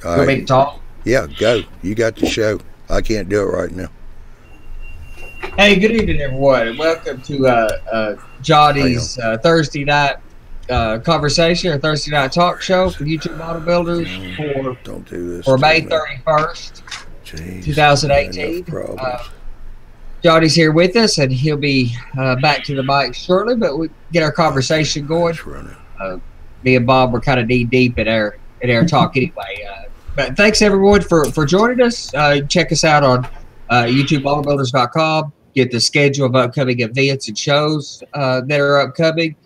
All You want me right. to talk? Yeah, go. You got the show. I can't do it right now. Hey, good evening, everyone, and welcome to Hang on. Johnny's Thursday night conversation or Thursday night talk show for YouTube model builders Don't do this for to May me. 31st, Jeez, I got enough 2018. problems. Johnny's here with us, and he'll be back to the mic shortly, but we get our conversation going. It's running. Me and Bob were kind of knee deep in our talk anyway. But thanks everyone for joining us. Check us out on YouTubeModelBuilders.com. Get the schedule of upcoming events and shows that are upcoming.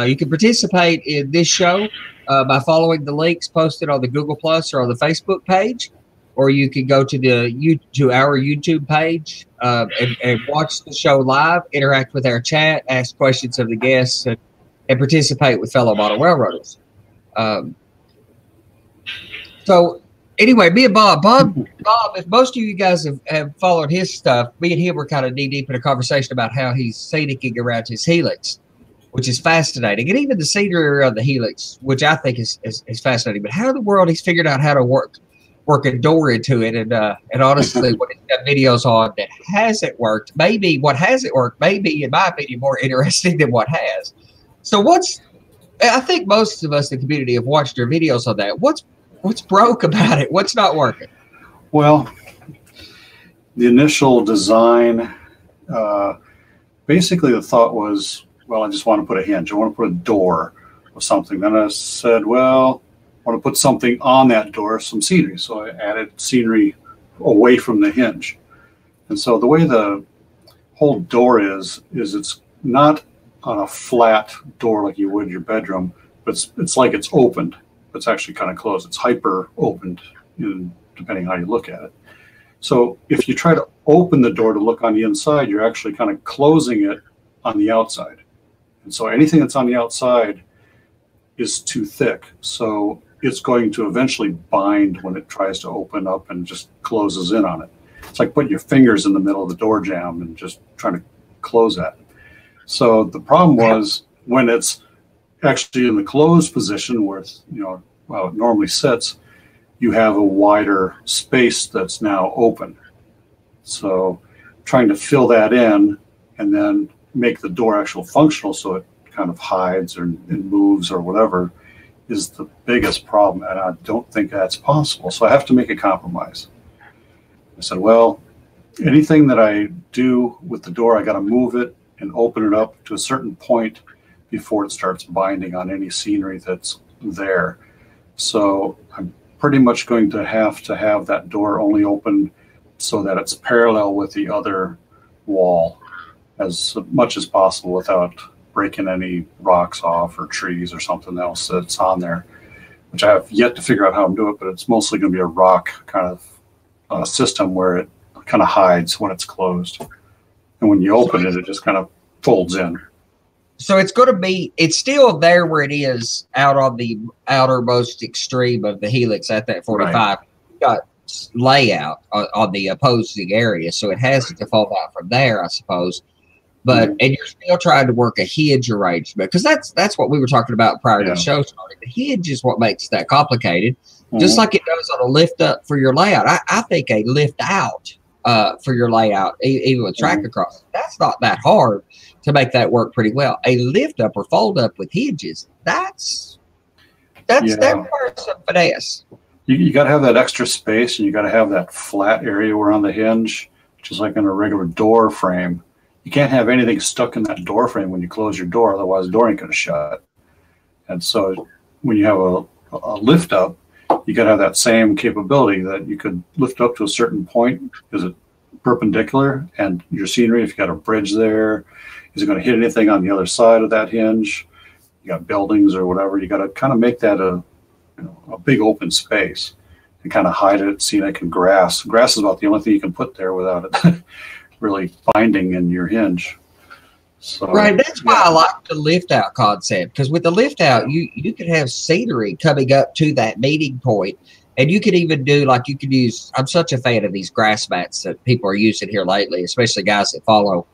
You can participate in this show by following the links posted on the Google Plus or on the Facebook page, or you can go to our YouTube page and watch the show live, interact with our chat, ask questions of the guests, and participate with fellow model railroaders. So anyway, me and Bob, if most of you guys have followed his stuff, me and him were kind of knee deep in a conversation about how he's scenicking around his helix, which is fascinating. And even the scenery around the helix, which I think is fascinating. But how in the world he's figured out how to work a door into it. And honestly, what he's got videos on that hasn't worked, maybe what hasn't worked, maybe in my opinion, more interesting than what has. So I think most of us in the community have watched your videos on that. What's broke about it? What's not working? Well, the initial design, basically the thought was, well, I just want to put a hinge. I want to put a door or something. Then I said, well, I want to put something on that door, some scenery. So I added scenery away from the hinge. And so the way the whole door is it's not on a flat door like you would your bedroom, but it's like it's opened. It's actually kind of closed. It's hyper opened, depending how you look at it. So if you try to open the door to look on the inside, you're actually kind of closing it on the outside. And so anything that's on the outside is too thick. So it's going to eventually bind when it tries to open up and just closes in on it. It's like putting your fingers in the middle of the door jamb and just trying to close that. So the problem was when it's actually in the closed position where it's, it normally sits, you have a wider space that's now open. So trying to fill that in and then make the door actual functional so it kind of hides or moves or whatever is the biggest problem. And I don't think that's possible. So I have to make a compromise. I said, well, anything that I do with the door, I got to move it and open it up to a certain point before it starts binding on any scenery that's there. So I'm pretty much going to have that door only open so that it's parallel with the other wall as much as possible without breaking any rocks off or trees or something else that's on there, which I have yet to figure out how to do it, but it's mostly going to be a rock kind of system where it kind of hides when it's closed. And when you open it, it just kind of folds in. So it's still there where it is out on the outermost extreme of the helix at that 45. Right. You've got layout on the opposing area, so it has to fall out from there, I suppose. But and you're still trying to work a hinge arrangement, because that's what we were talking about prior to the show starting. The hinge is what makes that complicated, just like it does on a lift up for your layout. I think a lift out for your layout, even with track across, that's not that hard to make that work pretty well. A lift up or fold up with hinges, that requires some finesse. You got to have that extra space, and you got to have that flat area around the hinge, just like in a regular door frame. You can't have anything stuck in that door frame when you close your door, otherwise the door ain't going to shut. And so when you have a lift up, you got to have that same capability that you could lift up to a certain point. Is it perpendicular? And your scenery, if you got a bridge there, is it going to hit anything on the other side of that hinge? You got buildings or whatever. You got to kind of make that a big open space and kind of hide it, scenic and grass. Grass is about the only thing you can put there without it really binding in your hinge. So, right, that's why I like the lift out concept, because with the lift out, you could have scenery coming up to that meeting point, and you could even do I'm such a fan of these grass mats that people are using here lately, especially guys that follow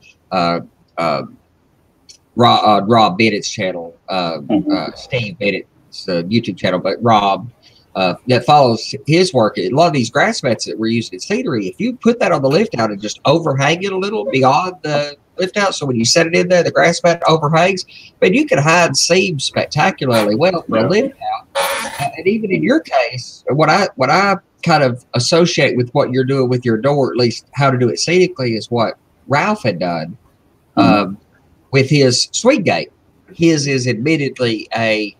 Rob Bennett's channel, Steve Bennett's YouTube channel, but Rob that follows his work. A lot of these grass mats that we're using in scenery, if you put that on the lift out and just overhang it a little beyond the lift out, so when you set it in there, the grass mat overhangs, but you can hide seams spectacularly well for a lift out. And even in your case, what I kind of associate with what you're doing with your door, at least how to do it scenically, is what Ralph had done with his swing gate. His is admittedly I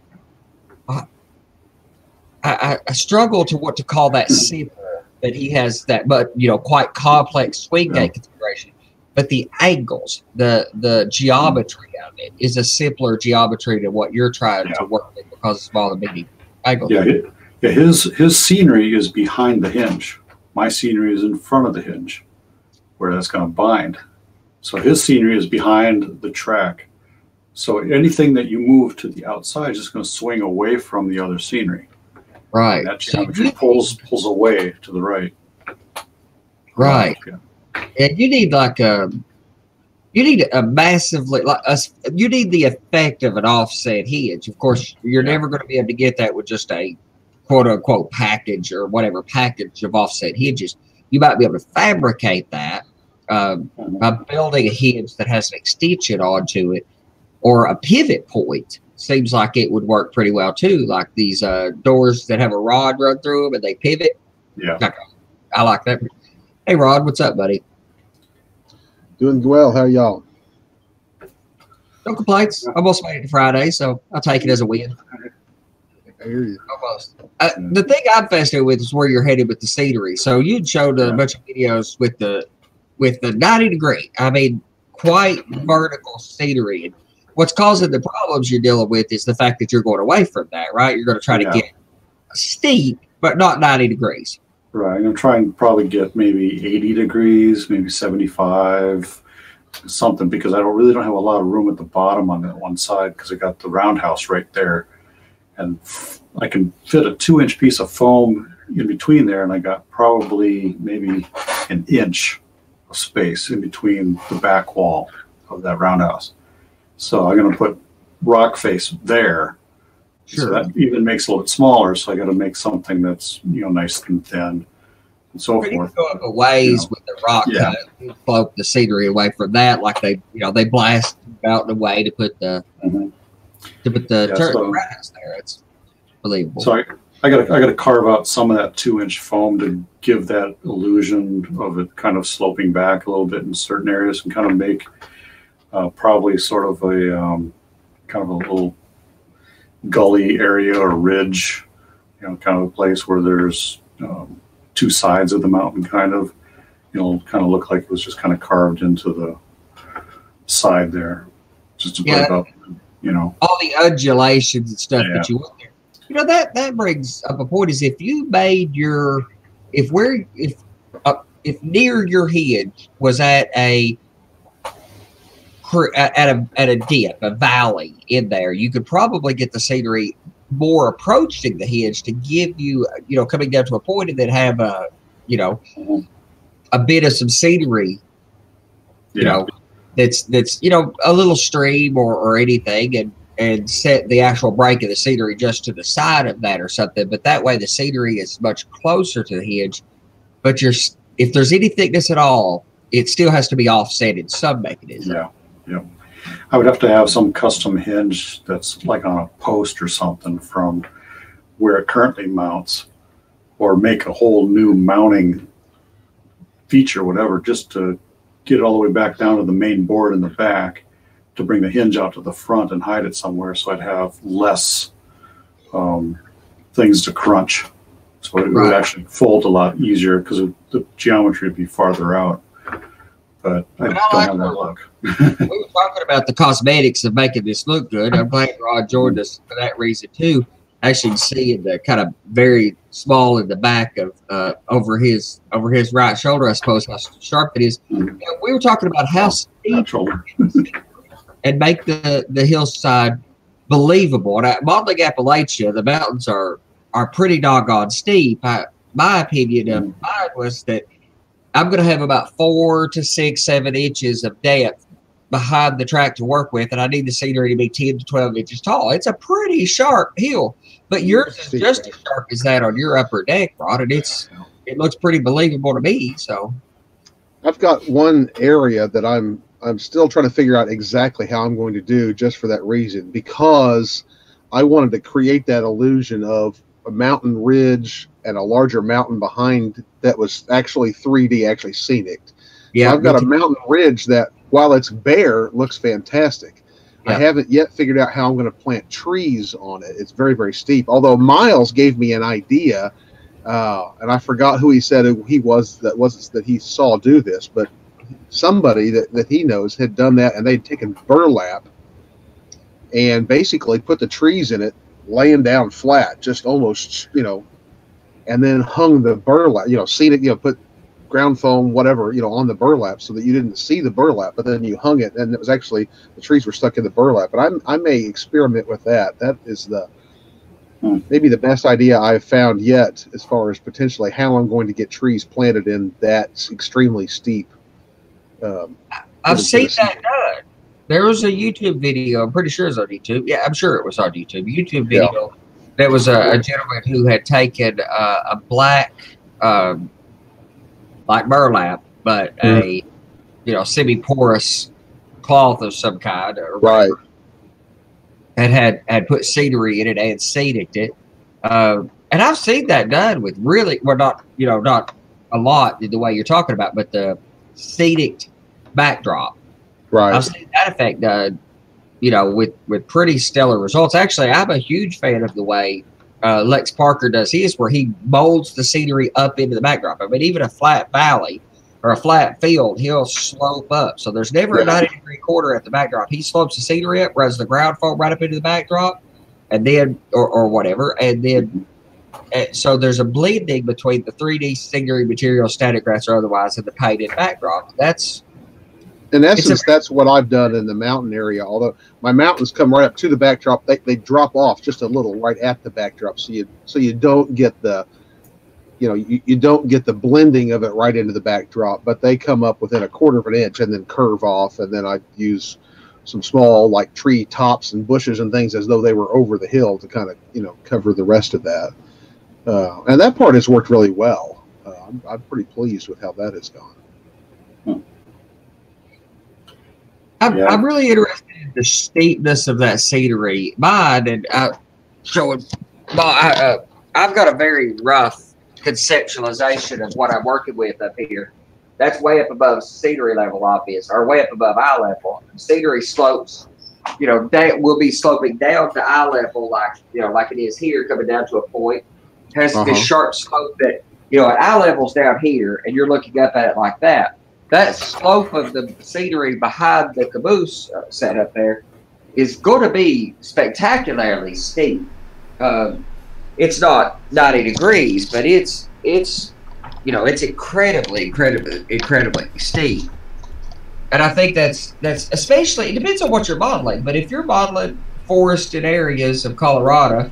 struggle to what to call that simple, that he has that, but quite complex swing gate configuration. But the angles, the geometry of it is a simpler geometry than what you're trying to work with because it's small and big angles. Yeah, his scenery is behind the hinge. My scenery is in front of the hinge, where that's going to bind. So his scenery is behind the track. So anything that you move to the outside is just going to swing away from the other scenery. Right. And that geometry pulls away to the right. Right. Yeah. And you need a massively you need the effect of an offset hinge. Of course, you're never going to be able to get that with just a quote unquote package or whatever package of offset hinges. You might be able to fabricate that by building a hinge that has an extension onto it or a pivot point. Seems like it would work pretty well too. Like these doors that have a rod run through them and they pivot. Yeah, I like that. Hey, Rod, what's up, buddy? Doing well. How are y'all? No complaints. Almost made it to Friday, so I'll take it as a win. I hear you. Almost. The thing I'm fascinated with is where you're headed with the scenery. So you showed a bunch of videos with the 90-degree. I mean, quite vertical scenery. And what's causing the problems you're dealing with is the fact that you're going away from that, right? You're going to try to get steep, but not 90 degrees. Right. I'm trying to probably get maybe 80 degrees, maybe 75, something, because I really don't have a lot of room at the bottom on that one side because I got the roundhouse right there. And I can fit a 2-inch piece of foam in between there, and I got probably maybe an inch of space in between the back wall of that roundhouse. So I'm going to put rock face there. Sure. So that even makes it a little bit smaller. So I got to make something that's nice and thin, and so forth. Go up a ways with the rock cut, float the scenery away from that, like they blast out the way to put the roundhouse there. It's believable. So I got to carve out some of that 2-inch foam to give that illusion of it kind of sloping back a little bit in certain areas, and kind of make probably sort of a kind of a little gully area or ridge, kind of a place where there's two sides of the mountain, kind of look like it was just kind of carved into the side there, just to break up, all the undulations and stuff that you want there. That brings up a point: is if you made if near your hinge was at a dip, a valley in there, you could probably get the scenery more approaching the hinge to give you, coming down to a point and then have a bit of some scenery, that's a little stream or anything, and set the actual break of the scenery just to the side of that or something. But that way the scenery is much closer to the hinge, but if there's any thickness at all, it still has to be offset in some mechanism. Yeah. I would have to have some custom hinge that's like on a post or something from where it currently mounts, or make a whole new mounting feature, whatever, just to get it all the way back down to the main board in the back, to bring the hinge out to the front and hide it somewhere, so I'd have less things to crunch. So it would actually fold a lot easier because the geometry would be farther out. But I don't have that luck. We were talking about the cosmetics of making this look good. I'm glad Rod joined us for that reason too. Actually, you see the kind of very small in the back of over his right shoulder, I suppose, how sharp it is. We were talking about how steep and make the hillside believable. And at Modeling Appalachia, the mountains are pretty doggone steep. My opinion of mine was that I'm going to have about 4 to 6, 7 inches of depth behind the track to work with, and I need the scenery to be 10 to 12 inches tall. It's a pretty sharp hill. But yours is just as sharp as that on your upper deck, Rod, and it looks pretty believable to me. So I've got one area that I'm still trying to figure out exactly how I'm going to do, just for that reason, because I wanted to create that illusion of a mountain ridge and a larger mountain behind that was actually 3D, actually scenic. yeah, So I've got a mountain ridge that, while it's bare, looks fantastic. I haven't yet figured out how I'm going to plant trees on it. It's very, very steep. Although Miles gave me an idea, and I forgot who he said he was that he saw do this, but somebody that he knows had done that, and they'd taken burlap and basically put the trees in it, laying down flat, just almost, and then hung the burlap, scenic, put ground foam, whatever, on the burlap so that you didn't see the burlap, but then you hung it, and it was actually, the trees were stuck in the burlap. But I may experiment with that. That is maybe the best idea I've found yet, as far as potentially how I'm going to get trees planted in that extremely steep. I've seen that done. There was a YouTube video. I'm pretty sure it's on YouTube. Yeah, I'm sure it was on YouTube. YouTube video. Yeah. There was a gentleman who had taken a black, like burlap, but a semi-porous cloth of some kind, or whatever, and had put scenery in it and seeded it. And I've seen that done with really, well, not a lot the way you're talking about, but the seeded backdrop. Right. I've seen that effect done, with pretty stellar results. Actually, I'm a huge fan of the way Lex Parker does his, where he molds the scenery up into the backdrop. I mean, even a flat valley or a flat field, he'll slope up. So there's never a 90-degree corner at the backdrop. He slopes the scenery up, runs the ground foam right up into the backdrop, and then, or whatever, and then, so there's a blending between the 3D scenery material, static grass or otherwise, and the painted backdrop. That's, in essence, that's what I've done in the mountain area. Although my mountains come right up to the backdrop, they drop off just a little right at the backdrop, so you don't get the, you don't get the blending of it right into the backdrop, but they come up within a quarter of an inch and then curve off, and then I use some small tree tops and bushes and things as though they were over the hill to kind of cover the rest of that. And that part has worked really well. I'm pretty pleased with how that has gone. I'm really interested in the steepness of that scenery. Mine, and I've got a very rough conceptualization of what I'm working with up here. That's way up above scenery level, obvious, or way up above eye level. Scenery slopes, will be sloping down to eye level, like it is here, coming down to a point. It has this sharp slope that, at eye level's down here, and you're looking up at it like that. That slope of the scenery behind the caboose set up there is going to be spectacularly steep. It's not 90 degrees, but it's incredibly steep. And I think that's especially, it depends on what you're modeling, but if you're modeling forested areas of Colorado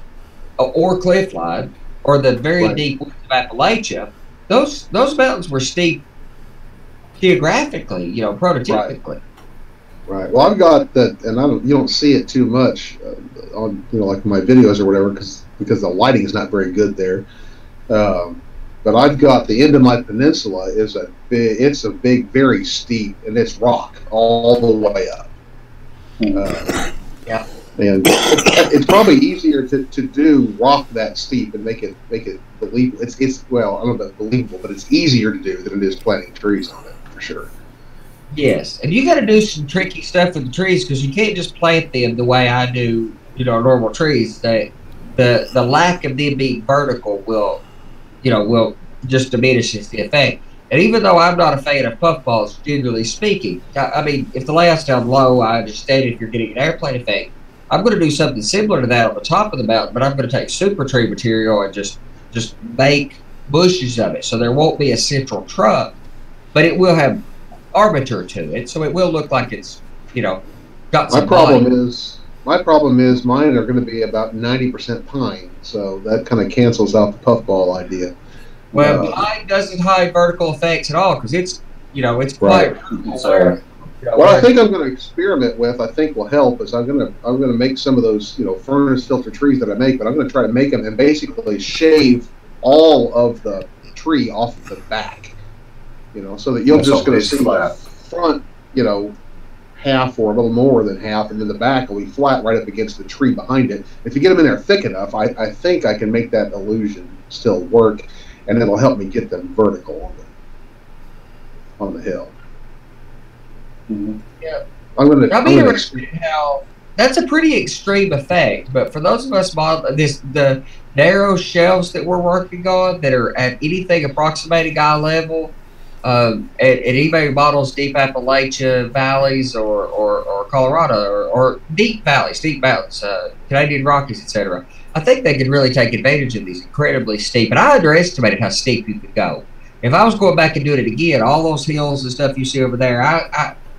or cliffline or the very deep woods of Appalachia, those mountains were steep geographically, prototypically. Right. Well, I've got that, and you don't see it too much on like my videos or whatever, because the lighting is not very good there. But I've got the end of my peninsula it's a big, very steep, and it's rock all the way up. Yeah. And it's probably easier to do rock that steep and make it believable. It's well, I don't know about believable, but it's easier to do than it is planting trees on it, for sure. Yes, and you got to do some tricky stuff with the trees, because you can't just plant them the way I do, normal trees. The lack of them being vertical will just diminishes the effect. And even though I'm not a fan of puffballs, generally speaking, I mean, if the layout's down low, I understand if you're getting an airplane effect. I'm going to do something similar to that on the top of the mountain, but I'm going to take super tree material and just make bushes of it, so there won't be a central trunk, but it will have armature to it, so it will look like it's got some. My problem is mine are going to be about 90% pine, so that kind of cancels out the puffball idea. Well, pine doesn't hide vertical effects at all, because it's quite vertical. What I think I'm going to experiment with, I think will help, is I'm going to make some of those, you know, furnace filter trees that I make, but I'm going to try to make them and basically shave all of the tree off of the back, you know, so that you're just going to see the front, you know, half or a little more than half, and then the back will be flat right up against the tree behind it. If you get them in there thick enough, I think I can make that illusion still work, and it'll help me get them vertical on the hill. Mm-hmm. Yeah, I'm gonna interested in how that's a pretty extreme effect. But for those of us the narrow shelves that we're working on that are at anything approximating eye level, at anybody who models deep Appalachia valleys or Colorado or deep valleys, Canadian Rockies, etc. I think they could really take advantage of these incredibly steep. And I underestimated how steep you could go. If I was going back and doing it again, all those hills and stuff you see over there,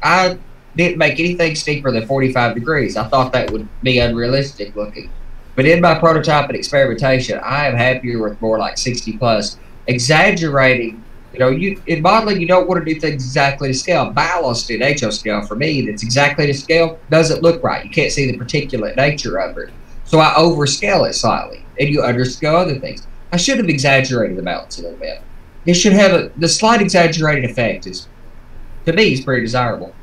I didn't make anything steeper than 45 degrees. I thought that would be unrealistic looking. But in my prototype and experimentation, I am happier with more like 60 plus. Exaggerating, you know, in modeling, you don't want to do things exactly to scale. Ballast in HO scale, for me, that's exactly to scale, doesn't look right. You can't see the particulate nature of it. So I overscale it slightly, and you underscale other things. I should have exaggerated the balance a little bit. It should have the slight exaggerated effect is, to me, is pretty desirable.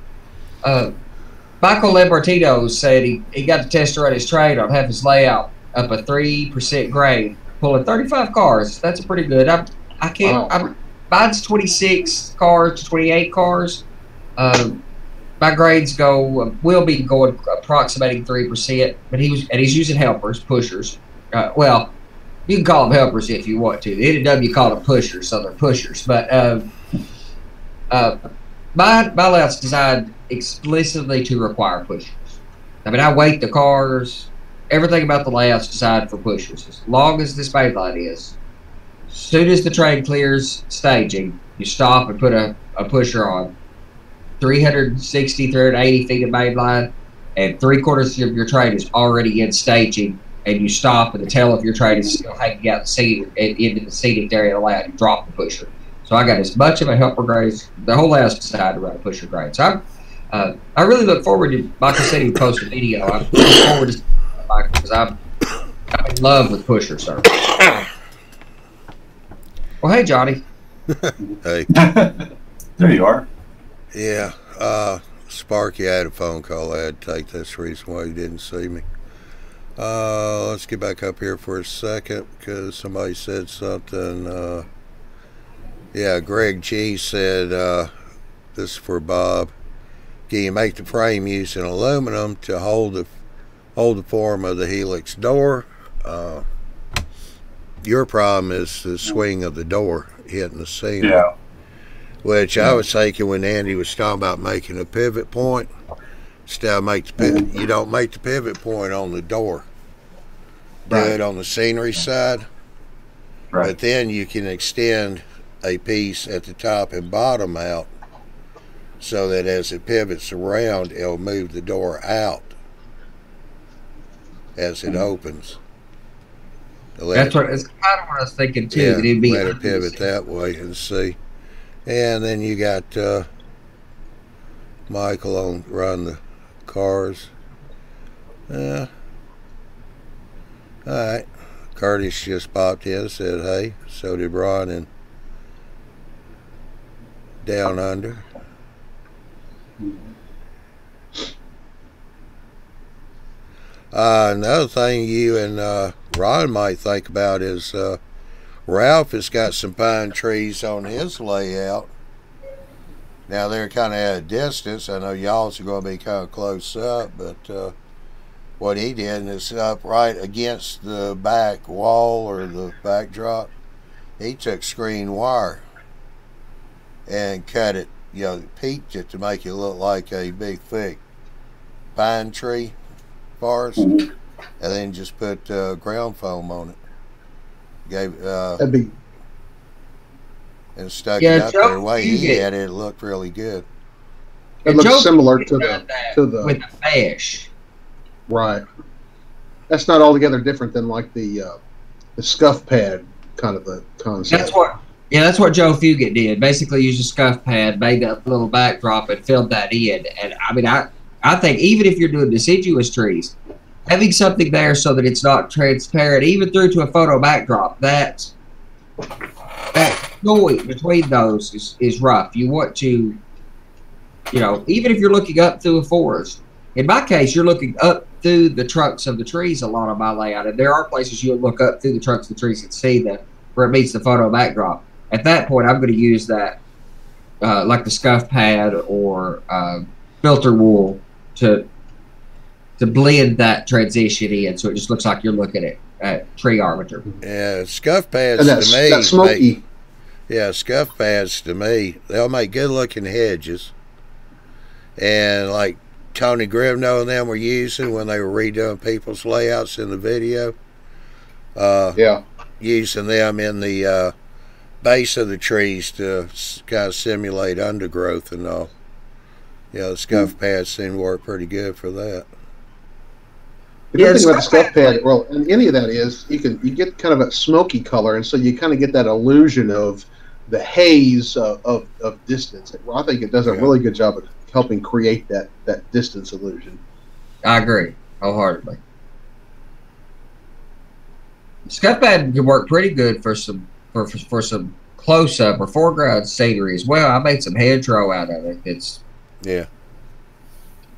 Michael Lambertino said he got to test run his trade on half his layout up a 3% grade, pulling 35 cars. That's pretty good. I can't. Wow. Mine's 26 cars to 28 cars. My grades will be going approximating 3%, but he's using helpers, pushers. Well, you can call them helpers if you want to. The NW call them pushers, so they're pushers. But my layout's designed explicitly to require pushers. I mean, I weight the cars. Everything about the layout's designed for pushers. As long as this main line is. As soon as the train clears staging, you stop and put a pusher on. 360, 380 feet of main line, and 3/4 of your train is already in staging, and you stop, and the tail of your train is still hanging out into the seating area of the layout. You drop the pusher. So I got as much of a helper grade. The whole layout's decided to run a pusher grade. So I really look forward to Michael said he post a video. I look forward to Michael because I'm in love with pusher service. Well, hey, Johnny. Hey. There you are. Yeah. Sparky, I had a phone call. I had to take. That's the reason why you didn't see me. Let's get back up here for a second because somebody said something. Yeah, Greg G said, this is for Bob. Can you make the frame using aluminum to hold the form of the helix door? Your problem is the swing of the door hitting the ceiling. Yeah. Which I was thinking when Andy was talking about making a pivot point, still you don't make the pivot point on the door. Do it on the scenery side. Right. But then you can extend a piece at the top and bottom out so that as it pivots around, it'll move the door out as it opens. That's kind of what I was thinking too. Yeah, that it'd be let it pivot that way and see. And then you got Michael run the cars. All right. Curtis just popped in and said, hey. So did Ron and Down Under. Another thing you and Ron might think about is Ralph has got some pine trees on his layout. Now they're kind of at a distance. I know y'all's are going to be kind of close up, but what he did is up right against the back wall or the backdrop. He took screen wire and cut it, peaked it to make it look like a big thick pine tree forest, and then just put ground foam on it. And stuck it up there. The way he had it, it looked really good. It looks similar to the with the mesh. Right. That's not altogether different than like the scuff pad kind of the concept. Yeah, that's what Joe Fugit did. Basically used a scuff pad, made that little backdrop, and filled that in. And I mean, I think even if you're doing deciduous trees, having something there so that it's not transparent, even through to a photo backdrop, that noise between those is rough. You want to, you know, even if you're looking up through a forest, in my case, you're looking up through the trunks of the trees a lot of my layout. And there are places you'll look up through the trunks of the trees and see where it meets the photo backdrop. At that point, I'm going to use that, like the scuff pad or filter wool to blend that transition in, so it just looks like you're looking at tree armature. Yeah, scuff pads And to me. that smoky. Yeah, scuff pads to me, they'll make good looking hedges. And like Tony Grimno and them were using when they were redoing people's layouts in the video. Yeah. Using them in the base of the trees to kind of simulate undergrowth and all. Yeah, the scuff pads seem to work pretty good for that. The good thing about the scuff pad, well, and any of that is you get kind of a smoky color, and so you kind of get that illusion of the haze of distance. Well, I think it does a really good job of helping create that distance illusion. I agree wholeheartedly. Scuff pad can work pretty good for some close up or foreground scenery as well. I made some hedgerow out of it.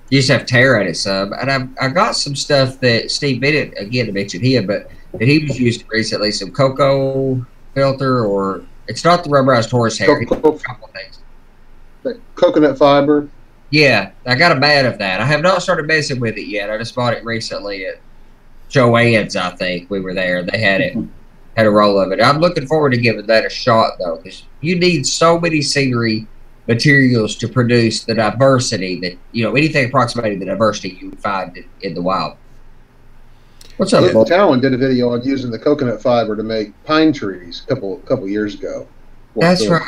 You just have to tear at it some. And I got some stuff that Steve Bennett, again, to mention him, but that he was using recently, some cocoa filter, or it's not the rubberized horsehair. A couple things. That coconut fiber. Yeah, I got a bag of that. I have not started messing with it yet. I just bought it recently at Joann's, I think. We were there. They had it, had a roll of it. I'm looking forward to giving that a shot, though, because you need so many scenery materials to produce the diversity that, you know, anything approximating the diversity you would find in the wild. What's up, Bob? Talon did a video on using the coconut fiber to make pine trees a couple years ago. That's right.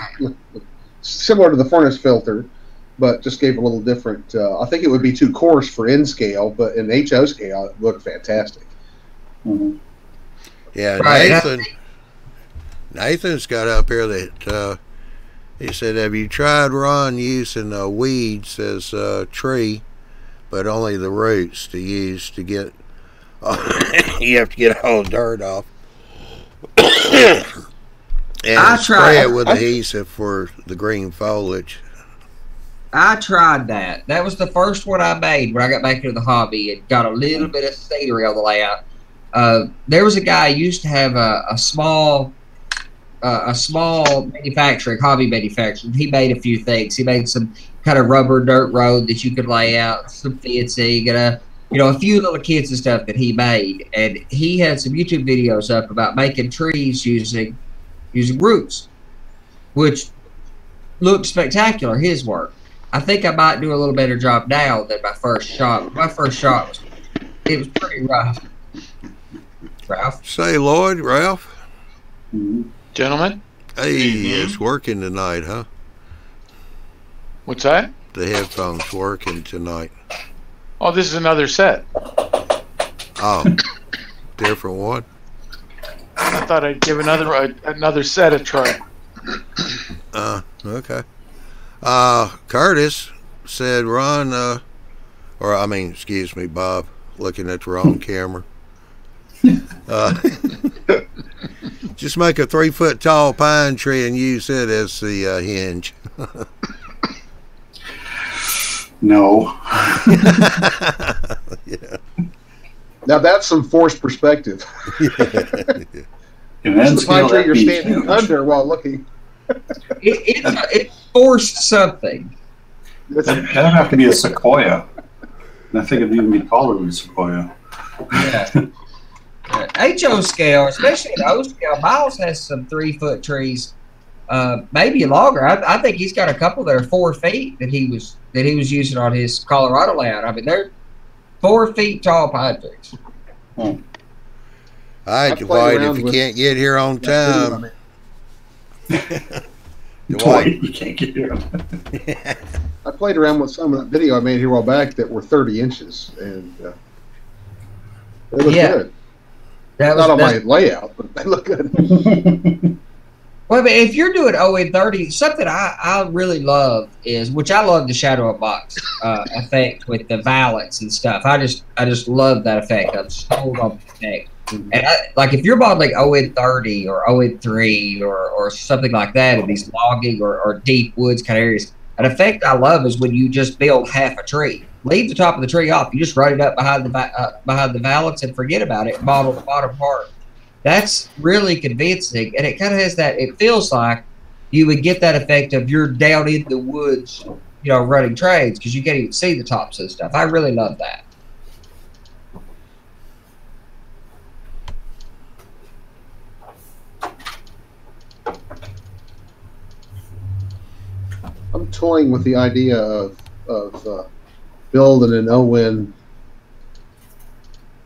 Similar to the furnace filter, but just gave a little different. I think it would be too coarse for N scale, but in HO scale, it looked fantastic. Mm-hmm. Yeah, right. Nathan's got up here that he said, "Have you tried, Ron, using weeds as a tree, but only the roots to use to get? You have to get all the dirt off, and spray it with adhesive for the green foliage." I tried that. That was the first one I made when I got back into the hobby. It got a little bit of scenery on the layout. There was a guy who used to have a small manufacturing, hobby manufacturing. He made a few things. He made some kind of rubber dirt road that you could lay out, some fencing, and a few little kits and stuff that he made. And he had some YouTube videos up about making trees using roots, which looked spectacular, his work. I think I might do a little better job now than my first shot. My first shot was pretty rough. Ralph? Say, Lloyd, Ralph? Gentlemen? Hey, it's working tonight, huh? What's that? The headphones working tonight. Oh, this is another set. Oh, different one? I thought I'd give another set a try. Okay. Curtis said, Ron, excuse me, Bob, looking at the wrong camera. Just make a 3-foot tall pine tree and use it as the hinge. No. Yeah. Now that's some forced perspective. And the pine tree you're standing under while looking. It forced something. That'd have to be a sequoia. And I think it'd even be taller than a sequoia. Yeah. HO scale, especially at O scale, Miles has some 3-foot trees, maybe longer. I think he's got a couple that are 4 feet that he was using on his Colorado layout. I mean, they're 4 feet tall pine trees. All right, Dwight, if you can't get here on time. Dwight, you can't get here. I played around with some of that video I made here a while back that were 30 inches, and they look good. Not on my layout, but they look good. Well, but if you're doing 0-30, something I really love is, which I love the shadow of box effect with the valance and stuff. I just love that effect. I'm sold on the effect. And like if you're modeling 0-30 or 0-3 or something like that in these logging or deep woods kind of areas, an effect I love is when you just build half a tree. Leave the top of the tree off. You just run it up behind the valance and forget about it. Model the bottom part. That's really convincing, and it kind of has that. It feels like you would get that effect of you're down in the woods, running trades because you can't even see the tops of stuff. I really love that. I'm toying with the idea of building an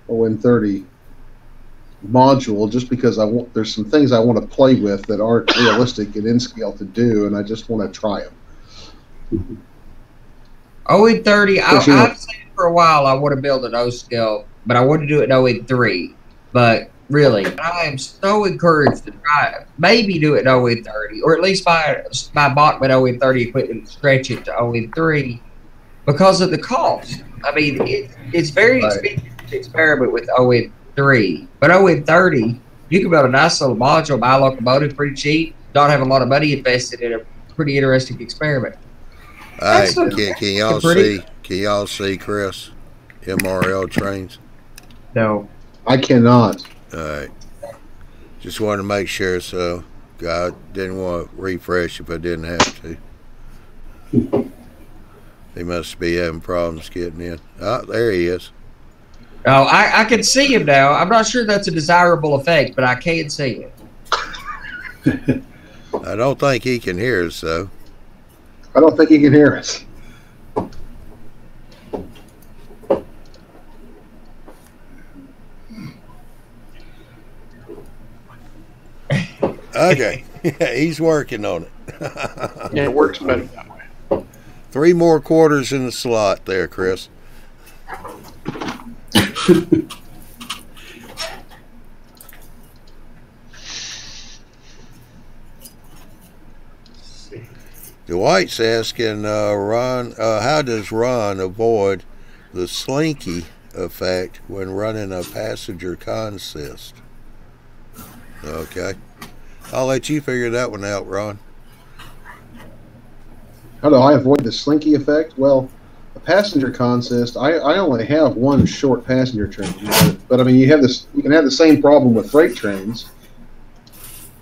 ON30 module just because there's some things I want to play with that aren't realistic and in scale to do, and I just want to try them. 0-30, I've said for a while I want to build an O scale, but I want to do it in 0-3. But really, I am so encouraged to try maybe do it in 0-30, or at least buy Bachman 0-30 equipment and stretch it to 0-3 because of the cost. I mean, it's very expensive to experiment with 0-3, but 0-30, you can build a nice little module, buy a locomotive pretty cheap, not have a lot of money invested in a pretty interesting experiment. All right, can y'all see Chris MRL trains? No, I cannot. All right, just wanted to make sure, so I didn't want to refresh if I didn't have to. He must be having problems getting in. Oh, there he is. Oh, I can see him now. I'm not sure that's a desirable effect, but I can see it. I don't think he can hear us, though. I don't think he can hear us. Okay. Yeah, he's working on it. Yeah, it works better that way. 3 more quarters in the slot there, Chris. Dwight's asking Ron, how does Ron avoid the slinky effect when running a passenger consist? Okay. I'll let you figure that one out, Ron. How do I avoid the slinky effect? Well, a passenger consist, I only have one short passenger train, but I mean you can have the same problem with freight trains,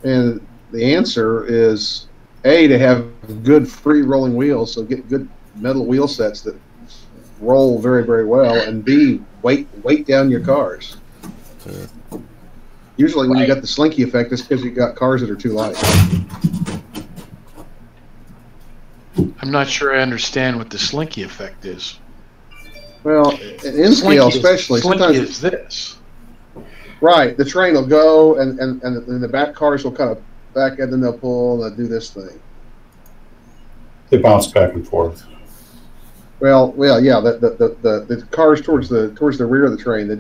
and the answer is A, to have good free rolling wheels, so get good metal wheel sets that roll very, very well, and B, weight down your cars. Usually when you got the slinky effect, it's because you got cars that are too light. I'm not sure I understand what the slinky effect is. Well, in scale especially, Slinky sometimes is this. Right, the train will go, and the back cars will kind of back, and then they'll pull, and they'll do this thing. They bounce back and forth. Well, yeah. The cars towards the rear of the train, they're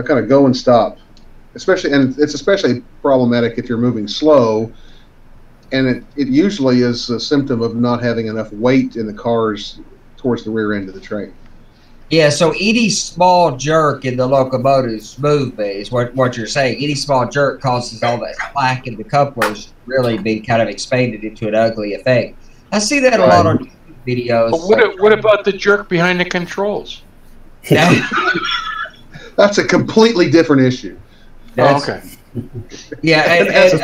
kind of go and stop, and it's especially problematic if you're moving slow, and it usually is a symptom of not having enough weight in the cars towards the rear end of the train. Yeah, so any small jerk in the locomotive's movement is what you're saying. Any small jerk causes all that slack in the couplers really be kind of expanded into an ugly effect. I see that a lot on YouTube videos. But what about the jerk behind the controls? That's a completely different issue. Okay. Yeah, that's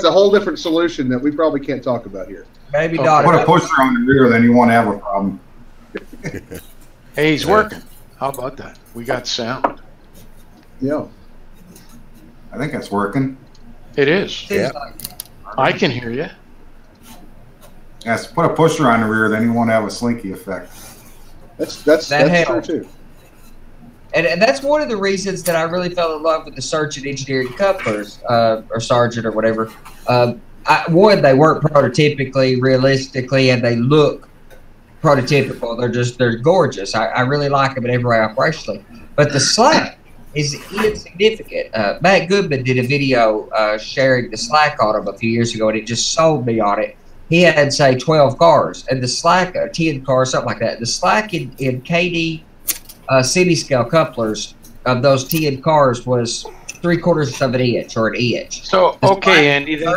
a whole different solution that we probably can't talk about here. Maybe not. Put a pusher on the rear, then you won't have a problem. Hey, he's working. How about that? We got sound. Yeah. I think that's working. It is. Yeah. I can hear you. Yes, put a pusher on the rear, then you won't have a slinky effect. That's true too. And that's one of the reasons that I really fell in love with the Sargent Engineering couplers, or Sargent or whatever. One, they work prototypically, realistically, and they look prototypical. They're gorgeous. I really like them in every way operationally. But the slack is insignificant. Matt Goodman did a video sharing the slack on him a few years ago, and it just sold me on it. He had, say, 12 cars, and the slack, 10 cars, something like that. The slack in KD semi-scale couplers of those 10 cars was 3/4 of an inch or an inch. So, okay, Andy, then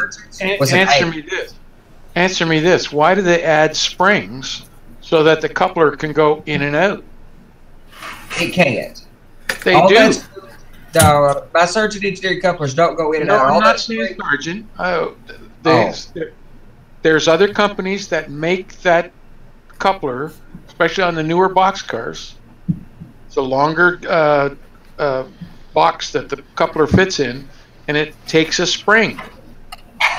answer me this. Why do they add springs so that the coupler can go in and out? It can't. They do. No, my Surgeon Engineering couplers don't go in and out. I'm not saying Surgeon. There's other companies that make that coupler, especially on the newer box cars. It's a longer box that the coupler fits in, and it takes a spring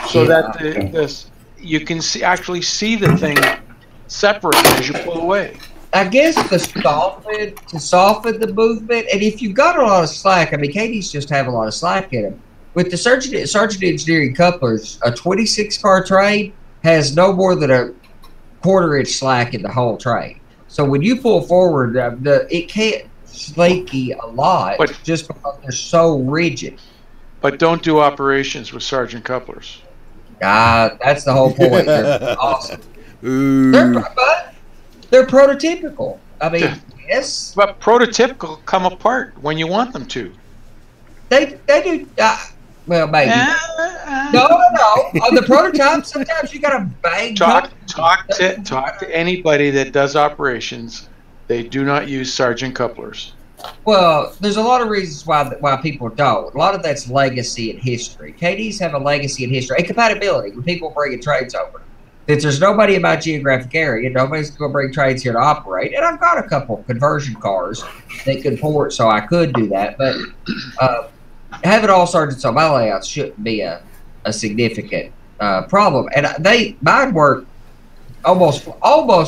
so that you can actually see the thing separate as you pull away. I guess to soften the movement, and if you've got a lot of slack, I mean, KDs just have a lot of slack in them. With the Surgeon Engineering couplers, a 26-car train has no more than a 1/4 inch slack in the whole train. So when you pull forward, it can't slinky a lot just because they're so rigid. But don't do operations with Sargent couplers. That's the whole point. They're awesome. They're prototypical. I mean, yes. But prototypical come apart when you want them to. They do. Well, maybe. No. On the prototype, sometimes you got to bang. Talk to anybody that does operations. They do not use Sargent couplers. Well, there's a lot of reasons why people don't. A lot of that's legacy and history. KDs have a legacy and history and compatibility when people bring trains over. Since there's nobody in my geographic area, nobody's going to bring trains here to operate. And I've got a couple conversion cars that could port, so I could do that. But having all sergeants on my layouts shouldn't be a significant problem. And mine work almost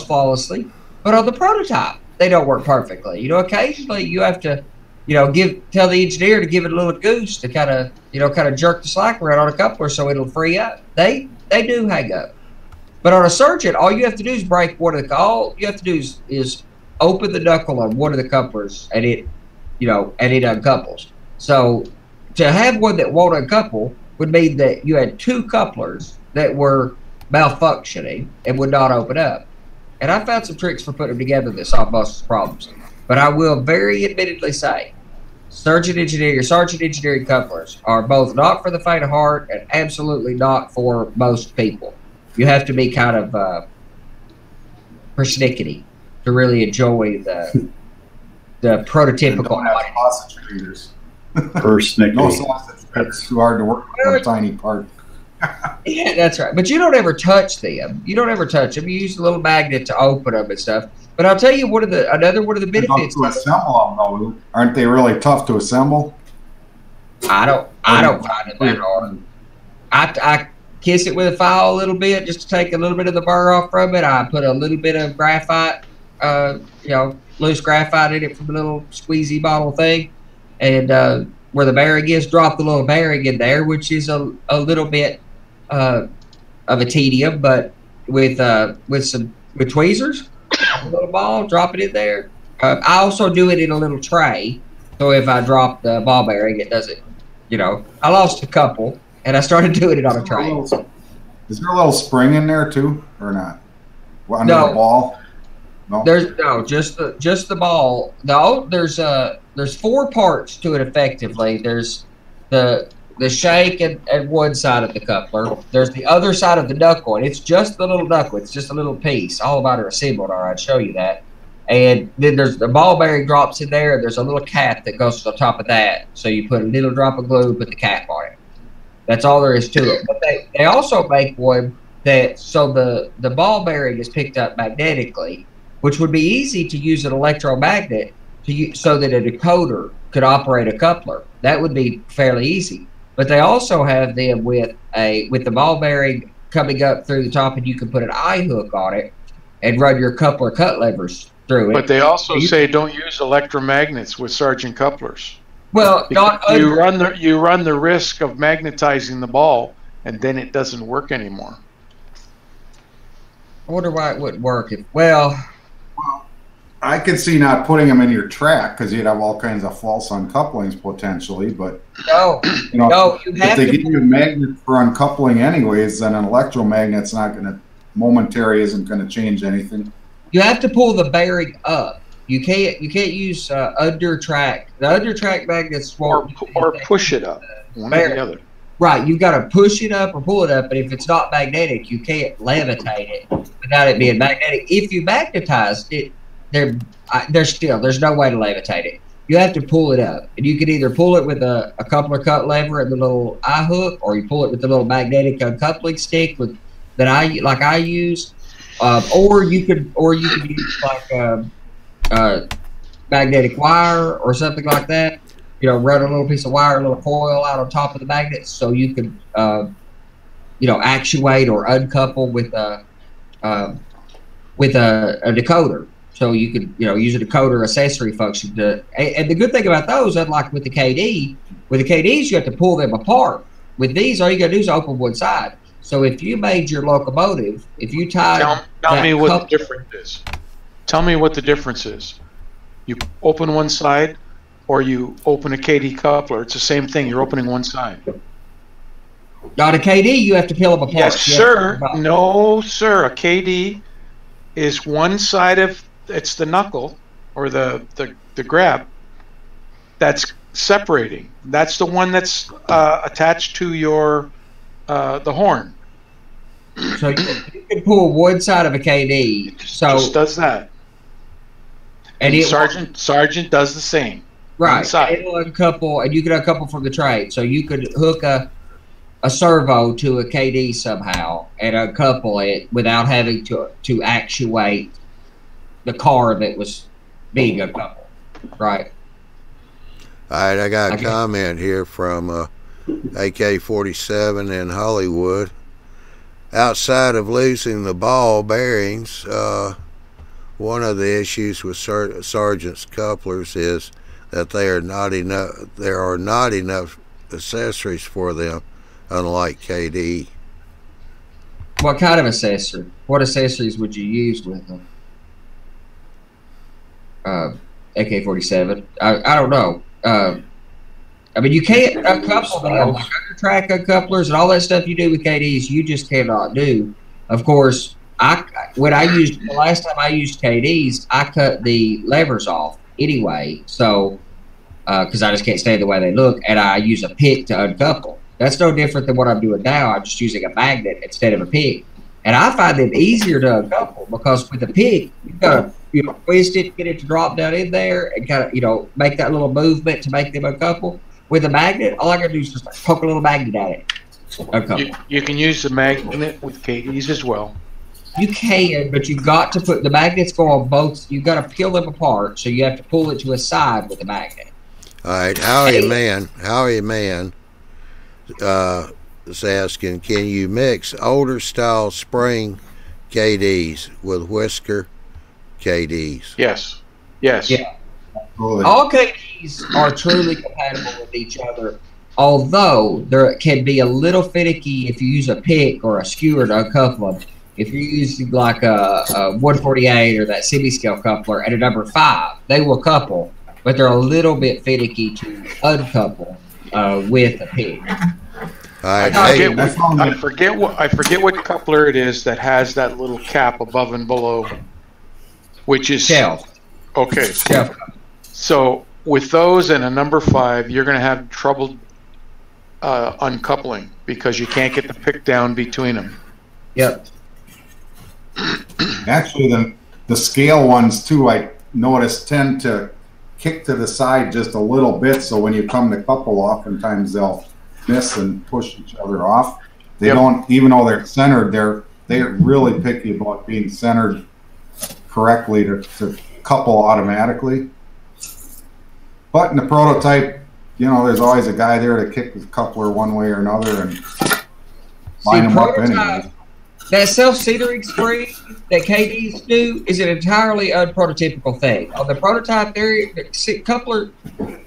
flawlessly, but on the prototype, they don't work perfectly. You know, occasionally you have to, tell the engineer to give it a little goose to kind of jerk the slack around on a coupler so it'll free up. They do hang up. But on a Surgeon, all you have to do is break one of all you have to do is open the knuckle on one of the couplers and it uncouples. So to have one that won't uncouple would mean that you had two couplers that were malfunctioning and would not open up. And I found some tricks for putting them together that solve most problems. But I will very admittedly say, Sargent Engineering couplers are both not for the faint of heart and absolutely not for most people. You have to be kind of persnickety to really enjoy the prototypical. Sausage fingers. Persnickety. No sausage. It's too hard to work with a tiny part. Yeah, that's right. But you don't ever touch them. You use a little magnet to open them and stuff. But I'll tell you another one of the benefits. To assemble them, though, aren't they really tough to assemble? I don't find it that hard. I kiss it with a file a little bit just to take a little bit of the burr off from it. I put a little bit of graphite, loose graphite in it from a little squeezy bottle thing, and where the bearing is, drop the little bearing in there, which is a little bit of a tedium, but with tweezers, a little ball, drop it in there. I also do it in a little tray, so if I drop the ball bearing, it doesn't. I lost a couple. And I started doing it on a tray. Is there a little spring in there too, or not? Under the ball? No. There's just the ball. No, there's four parts to it effectively. There's the shank at one side of the coupler. There's the other side of the knuckle, and it's just the little knuckle. It's just a little piece. All about it assembled. All right, I'll show you that. And then there's the ball bearing drops in there. There's a little cap that goes to the top of that. So you put a little drop of glue, put the cap on it. That's all there is to it. But they also make one that so the ball bearing is picked up magnetically, which would be easy to use an electromagnet so that a decoder could operate a coupler. That would be fairly easy. But they also have them with the ball bearing coming up through the top, and you can put an eye hook on it and run your coupler cut levers through it. But they also say don't use electromagnets with Sargent couplers. Well, you run the risk of magnetizing the ball, and then it doesn't work anymore. I wonder why it wouldn't work. I could see not putting them in your track because you'd have all kinds of false uncouplings potentially. But no, you know, no, you if have they to. give you a magnet for uncoupling anyways, then an electromagnet's not going to momentary isn't going to change anything. You have to pull the bearing up. You can't use under track. The under track magnets or push it up. One or the other. Right, you've got to push it up or pull it up, but if it's not magnetic, you can't levitate it without it being magnetic. If you magnetized it, there's no way to levitate it. You have to pull it up, and you can either pull it with a coupler cut lever and the little eye hook, or you pull it with the little magnetic uncoupling stick that I use, or you could use like a magnetic wire or something like that. You know, run a little piece of wire, a little coil out on top of the magnet, so you could, actuate or uncouple with a decoder. So you could, use a decoder accessory function and the good thing about those, unlike with the KDs, you have to pull them apart. With these, all you got to do is open one side. So if you made your locomotive, if you tied, tell me what the difference is. Tell me what the difference is. You open one side, or you open a KD coupler. It's the same thing. You're opening one side. Not a KD, you have to peel them apart. Yes, sir. No, sir. A KD is one side of it's the knuckle or the grab that's separating. That's the one that's attached to your the horn. So you can pull one side of a KD. So just does that. And Sergeant does the same. Right. It'll uncouple, and you can uncouple from the trade. So you could hook a servo to a KD somehow and uncouple it without having to actuate the car that was being uncoupled. Right. All right, I got a comment here from AK-47 in Hollywood. Outside of losing the ball bearings, one of the issues with Sergeant's couplers is that there are not enough accessories for them, unlike KD. What kind of accessory? What accessories would you use with them? AK-47. I don't know. I mean, you can't uncouple them like under track uncouplers and all that stuff you do with KDs. You just cannot do. Of course, the last time I used KDs, I cut the levers off anyway. So, because I just can't stand the way they look, and I use a pick to uncouple. That's no different than what I'm doing now. I'm just using a magnet instead of a pick, and I find them easier to uncouple because with a pick, you've got to twist it, get it to drop down in there, and kind of make that little movement to make them uncouple. With a magnet, all I got to do is just poke a little magnet at it. Uncouple. You can use the magnet with KDs as well. You can, but you've got to put the magnets go on both. You've got to peel them apart, so you have to pull it to a side with a magnet. All right, Howie Man is asking, can you mix older style spring KDs with whisker KDs? Yes. Yeah. All KDs are truly compatible with each other, although there can be a little finicky if you use a pick or a skewer to uncouple them. If you're using like a 148 or that semi-scale coupler at a number 5, they will couple, but they're a little bit finicky to uncouple with a pick. I forget what coupler it is that has that little cap above and below, which is shelf. Okay. Shelf. So with those and a number 5, you're going to have trouble uncoupling because you can't get the pick down between them. Yep. Actually, the scale ones too, I noticed, tend to kick to the side just a little bit. So when you come to couple, oftentimes they'll miss and push each other off. They don't, even though they're centered, they're really picky about being centered correctly to couple automatically. But in the prototype, there's always a guy there to kick the coupler one way or another and line them up anyway. That self-centering spring that KDs do is an entirely unprototypical thing. On the prototype,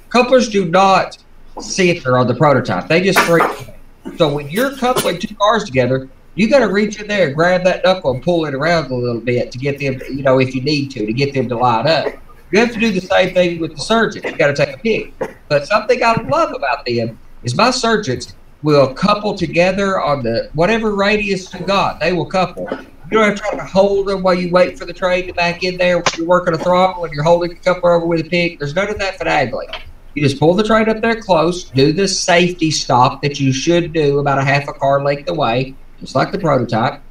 couplers do not center on the prototype. They just spring. So when you're coupling two cars together, You got to reach in there and grab that knuckle and pull it around a little bit to get them, if you need to get them to line up. You have to do the same thing with the surgeons. You got to take a pick. But something I love about them is my surgeons will couple together on the whatever radius you got. They will couple. You don't have to try to hold them while you wait for the train to back in there. When you're working a throttle and you're holding the coupler over with a pick, there's none of that finagling. You just pull the train up there close, do the safety stop that you should do about a half a car length away, just like the prototype.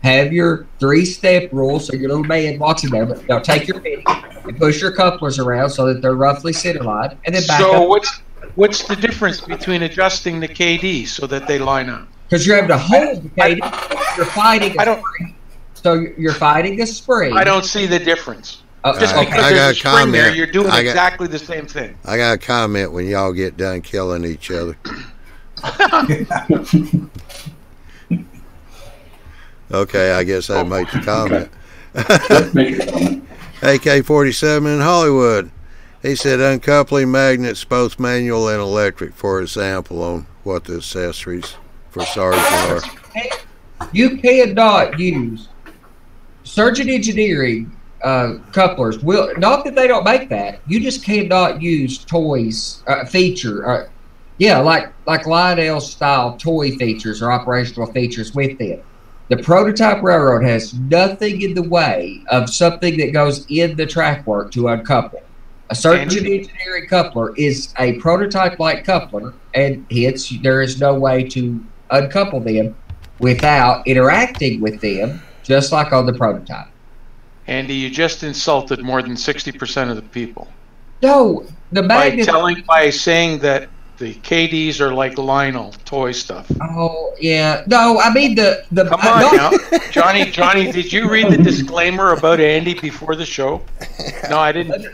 Have your 3-step rule so your little man walks in there, but take your penny and push your couplers around so that they're roughly center-lined, and then back up. So what's the difference between adjusting the KD so that they line up? Because you're able to hold the KD. You're fighting a spring. So you're fighting a spring. I don't see the difference. Just because there's a spring there, you're doing exactly the same thing. I got a comment when y'all get done killing each other. Okay, I guess I make the comment. AK-47 in Hollywood. He said uncoupling magnets, both manual and electric, for example, on what the accessories for sergeant are. You cannot use Surgeon Engineering couplers. Not that they don't make that. You just cannot use toys, like Lionel style toy features or operational features with them. The prototype railroad has nothing in the way of something that goes in the track work to uncouple. A Surgeon Engineering coupler is a prototype-like coupler, and hence there is no way to uncouple them without interacting with them, just like on the prototype. Andy, you just insulted more than 60% of the people. No, the magnet. By saying that the KDs are like Lionel toy stuff. Oh yeah, no, I mean the. Come on now, Johnny, did you read the disclaimer about Andy before the show? No, I didn't.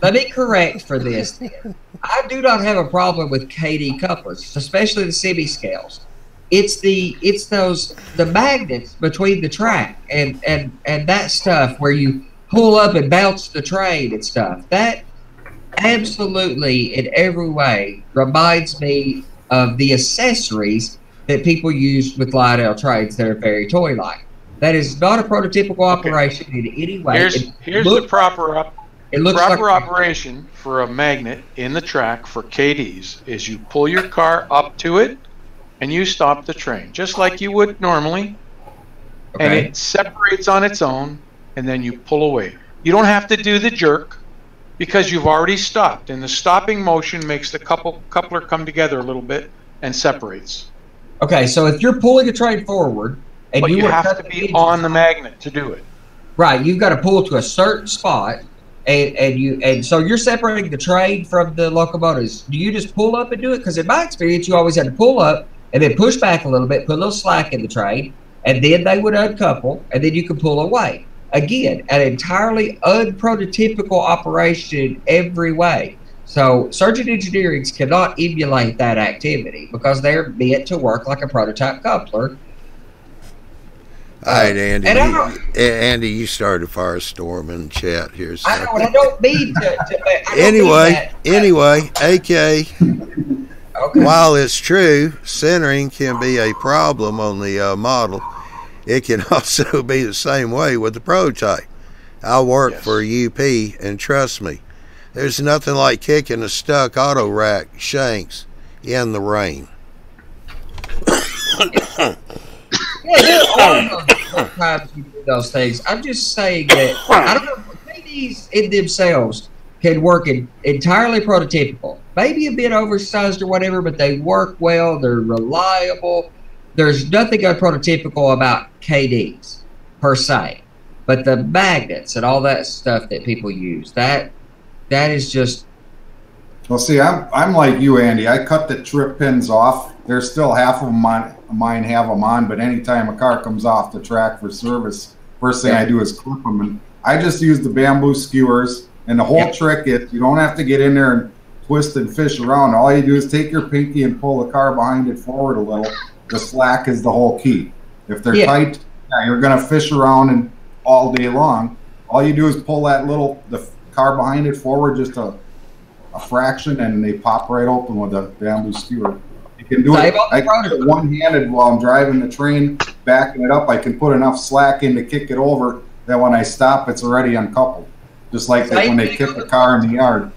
Let me correct for this. I do not have a problem with KD couplers, especially the semi scales. It's the magnets between the track and that stuff where you pull up and bounce the train and stuff. That absolutely in every way reminds me of the accessories that people use with Lionel trains that are very toy-like. That is not a prototypical operation in any way. Here's the proper operation for a magnet in the track for KDs is you pull your car up to it and you stop the train, just like you would normally, and it separates on its own, and then you pull away. You don't have to do the jerk because you've already stopped, and the stopping motion makes the coupler come together a little bit and separates. Okay, so if you're pulling a train forward, and you have to be on the magnet to do it. Right, you've got to pull to a certain spot, and so you're separating the train from the locomotives. Do you just pull up and do it? Because in my experience, you always had to pull up and then push back a little bit, put a little slack in the train, and then they would uncouple, and then you can pull away. Again, an entirely unprototypical operation every way. So Surgeon Engineerings cannot emulate that activity because they're meant to work like a prototype coupler. All right, Andy. Andy, you started a firestorm in the chat here. So. I know, and I don't mean to Anyway, AK. Okay. While it's true, centering can be a problem on the model, it can also be the same way with the prototype. I work for UP, and trust me, there's nothing like kicking a stuck auto rack shanks in the rain. Times you do those things. I'm just saying that I don't know. KDs in themselves can work entirely prototypical, maybe a bit oversized or whatever, but they work well. They're reliable. There's nothing unprototypical about KDs per se, but the magnets and all that stuff that people use, that is just. Well, see, I'm like you, Andy. I cut the trip pins off. There's still half of them mine have them on, but anytime a car comes off the track for service, first thing I do is clip them. And I just use the bamboo skewers. And the whole trick is you don't have to get in there and twist and fish around. All you do is take your pinky and pull the car behind it forward a little. The slack is the whole key. If they're tight, you're going to fish around and all day long. All you do is pull the car behind it forward just a fraction, and they pop right open with a bamboo skewer. can do Save it. on the I can do it prototype. one-handed while I'm driving the train, backing it up. I can put enough slack in to kick it over that when I stop, it's already uncoupled. Just like that when they kick the car in the yard.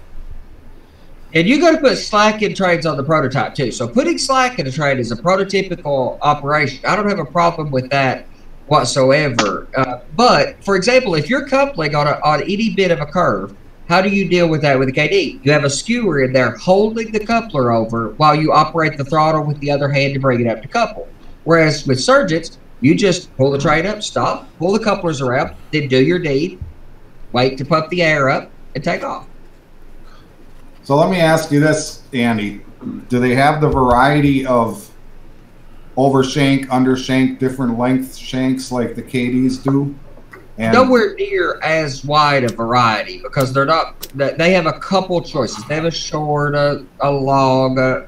And you got to put slack in trains on the prototype too. So putting slack in a train is a prototypical operation. I don't have a problem with that whatsoever. But for example, if you're coupling on any bit of a curve, how do you deal with that with a KD? You have a skewer in there holding the coupler over while you operate the throttle with the other hand to bring it up to couple. Whereas with surgeons, you just pull the train up, stop, pull the couplers around, then do your deed, wait to pump the air up, and take off. So let me ask you this, Andy. Do they have the variety of overshank, undershank, different length shanks like the KDs do? And nowhere near as wide a variety because they're not. They have a couple choices. They have a short, a long,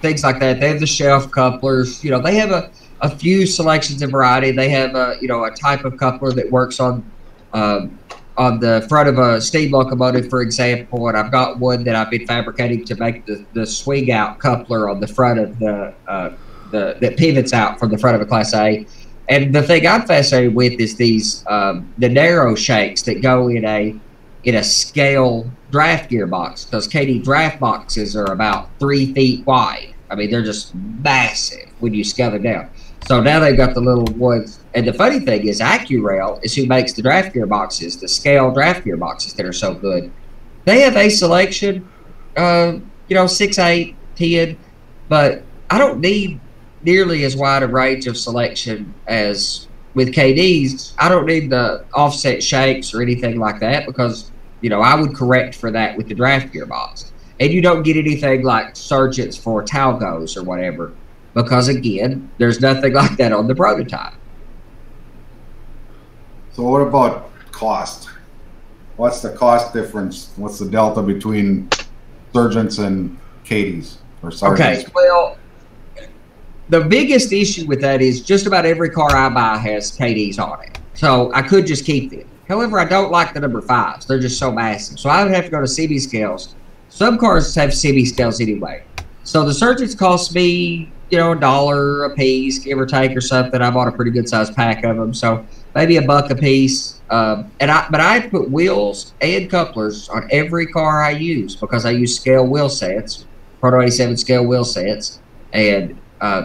things like that. They have the shelf couplers. They have a few selections of variety. They have a type of coupler that works on the front of a steam locomotive, for example. And I've got one that I've been fabricating to make the swing out coupler on the front of that pivots out from the front of a Class A. And the thing I'm fascinated with is these the narrow shanks that go in a scale draft gearbox, because KD draft boxes are about 3 feet wide. I mean, they're just massive when you scale them down. So now they've got the little ones. And the funny thing is AccuRail is who makes the draft gearboxes, the scale draft gearboxes that are so good. They have a selection, 6, 8, 10, but I don't need nearly as wide a range of selection as with KDs. I don't need the offset shanks or anything like that because, I would correct for that with the draft gearbox. And you don't get anything like surgents for Talgos or whatever because, again, there's nothing like that on the prototype. so what about cost? What's the cost difference? What's the delta between surgeons and KDs or sergeants? Okay, well, the biggest issue with that is just about every car I buy has KDs on it. So I could just keep them. However, I don't like the number 5s. They're just so massive. So I would have to go to CB scales. Some cars have CB scales anyway. So the surgeons cost me, $1 a piece, give or take or something. I bought a pretty good sized pack of them. So maybe $1 a piece. But I put wheels and couplers on every car I use because I use scale wheel sets, Proto 87 scale wheel sets. And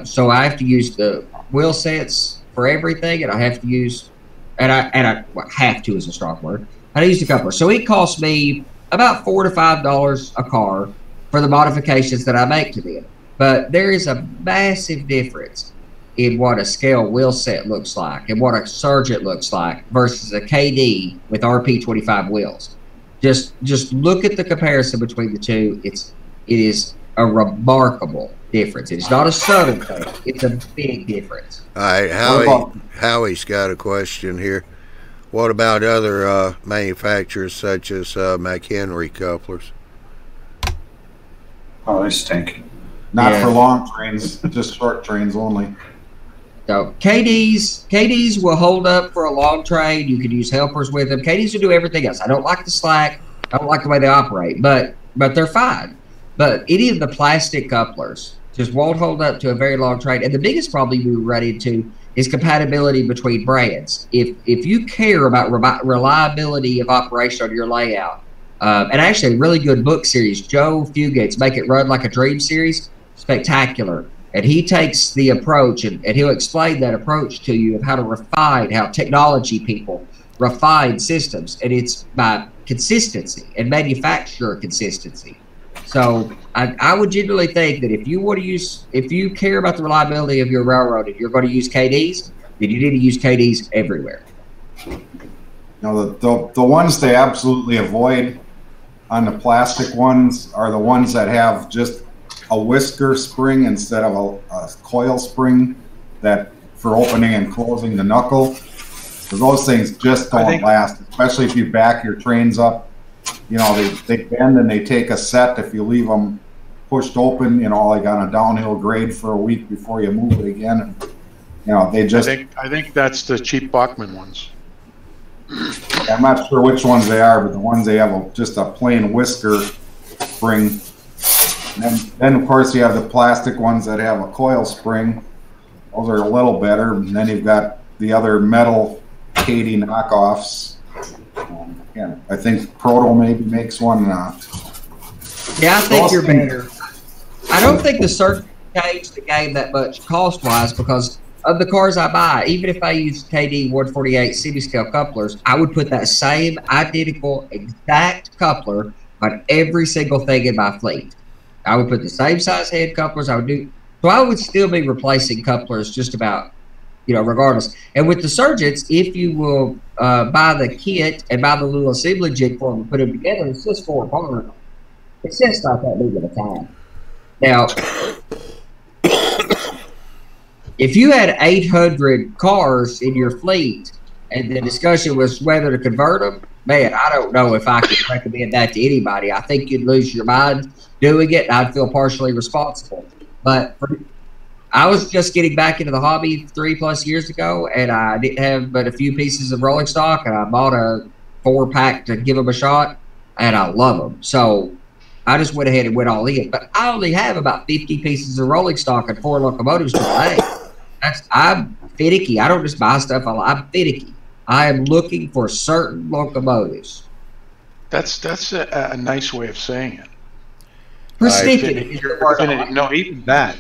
so I have to use the wheel sets for everything, and I have to use, have to is a strong word. I use the coupler. So it costs me about $4 to $5 a car for the modifications that I make to them. But there is a massive difference in what a scale wheel set looks like and what a Sargent looks like versus a KD with RP25 wheels. Just look at the comparison between the two. It is a remarkable difference. It's not a subtle thing. It's a big difference. All right, Howie's got a question here. What about other manufacturers such as McHenry couplers? Oh, they stink. Not for long trains, just short trains only. So KDs will hold up for a long train. You can use helpers with them. KDs will do everything else. I don't like the slack. I don't like the way they operate, but they're fine. But any of the plastic couplers just won't hold up to a very long train. And the biggest problem we run into is compatibility between brands. If you care about reliability of operation on your layout, and actually a really good book series, Joe Fugate's Make It Run Like a Dream series, spectacular. And he takes the approach, and he'll explain that approach to you of how to refine, how technology people refine systems. And it's by consistency and manufacturer consistency. So I would generally think that if you care about the reliability of your railroad and you're going to use KDs, then you need to use KDs everywhere. Now, the ones they absolutely avoid on the plastic ones are the ones that have just a whisker spring instead of a coil spring that for opening and closing the knuckle. So those things just don't last, especially if you back your trains up. They bend and they take a set if you leave them pushed open, like on a downhill grade for a week before you move it again. And, they just. I think that's the cheap Bachmann ones. I'm not sure which ones they are, but the ones they have just a plain whisker spring. And then of course you have the plastic ones that have a coil spring. Those are a little better. And then you've got the other metal Katie knockoffs. Yeah, I think Proto maybe makes one. Yeah, I think you're better. I don't think the Surge changed the game that much cost-wise because of the cars I buy. Even if I use KD 148 semi-scale couplers, I would put that same identical exact coupler on every single thing in my fleet. I would put the same size head couplers. I would do so. I would still be replacing couplers just about, regardless. And with the Surgeons, if you will buy the kit and buy the little assembly jig for them and put them together, it's just 4 parts. It's just not that big of a time. Now, if you had 800 cars in your fleet and the discussion was whether to convert them, man, I don't know if I could recommend that to anybody. I think you'd lose your mind doing it, and I'd feel partially responsible. But I was just getting back into the hobby 3+ years ago, and I didn't have but a few pieces of rolling stock, and I bought a 4-pack to give them a shot, and I love them. So I just went ahead and went all in. But I only have about 50 pieces of rolling stock and 4 locomotives to play. I'm finicky. I don't just buy stuff. I'm finicky. I am looking for certain locomotives. That's a nice way of saying it. Persnickety. No, even that.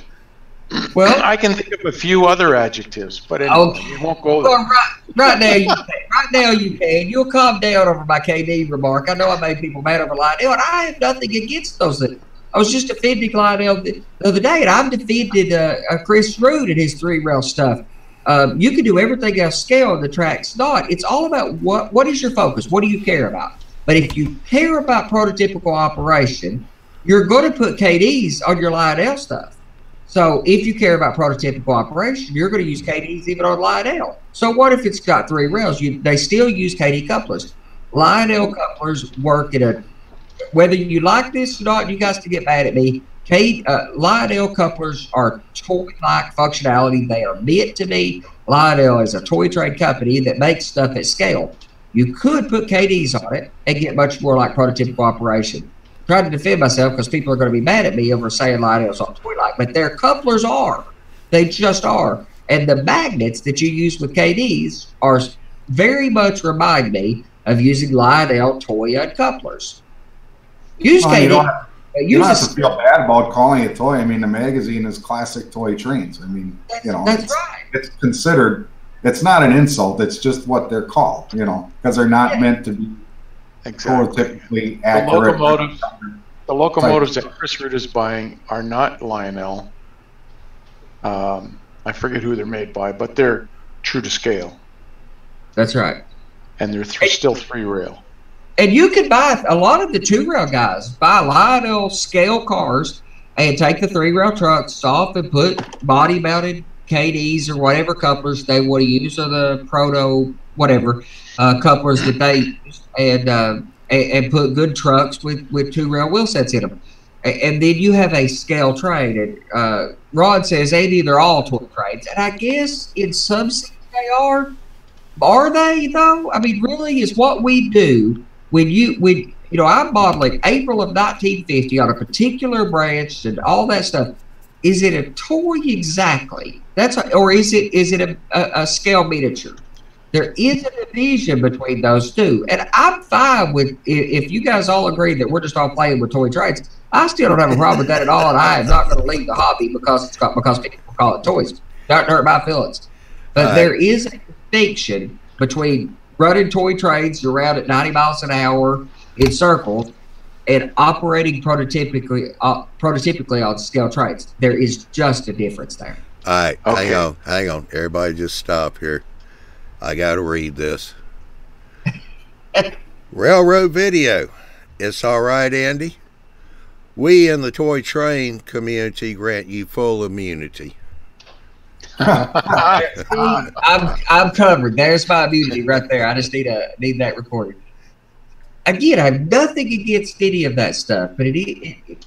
Well, I can think of a few other adjectives, but anyway, we won't go there. Well, right now you can. Right now you can. You'll calm down over my KD remark. I know I made people mad over Lionel, and I have nothing against those things. I was just defending Lionel the other day, and I've defended Chris Root and his 3-rail stuff. You can do everything else scale, and the track's not. It's all about what is your focus? What do you care about? But if you care about prototypical operation, you're going to put KDs on your Lionel stuff. So if you care about prototypical operation, you're going to use KDs even on Lionel. So what if it's got 3 rails? They still use KD couplers. Lionel couplers work in a, whether you like this or not, you guys can get mad at me. Lionel couplers are toy-like functionality. They are meant to be. Lionel is a toy train company that makes stuff at scale. You could put KDs on it and get much more like prototypical operation. Trying to defend myself because people are going to be mad at me over saying Lionel's on toy-like, but their couplers are. They just are. And the magnets that you use with KDs are very much remind me of using Lionel toy couplers. Use KD. You don't have to feel bad about calling it toy. I mean, the magazine is classic toy trains. I mean, that's right. It's considered. It's not an insult. It's just what they're called. Because they're not meant to be prototypically accurate. The locomotives that Chris Root is buying are not Lionel. I forget who they're made by, but they're true to scale. That's right. And they're still 3-rail. And you can buy, a lot of the 2-rail guys buy Lionel scale cars and take the 3-rail trucks off and put body-mounted KDs or whatever couplers they want to use, or the proto whatever couplers that they use, and put good trucks with 2-rail wheel sets in them. And then you have a scale train. And Rod says, Andy, they're all toy trains. And I guess in some sense they are. Are they, though? I mean, really, is what we do when I'm modeling April of 1950 on a particular branch and all that stuff. Is it a toy exactly? Or is it a scale miniature? There is a division between those two, and I'm fine with if you guys all agree that we're just all playing with toy trains. I still don't have a problem with that at all, and I am not going to leave the hobby because people call it toys. Don't hurt my feelings. But there is a distinction between running toy trains around at 90 miles an hour in circles and operating prototypically on scale trains. There is just a difference there. All right, okay. Hang on. Everybody just stop here. I got to read this. Railroad video. It's all right, Andy. We in the toy train community grant you full immunity. I'm covered. There's my immunity right there. I just need that recorded. Again, I have nothing against any of that stuff, but it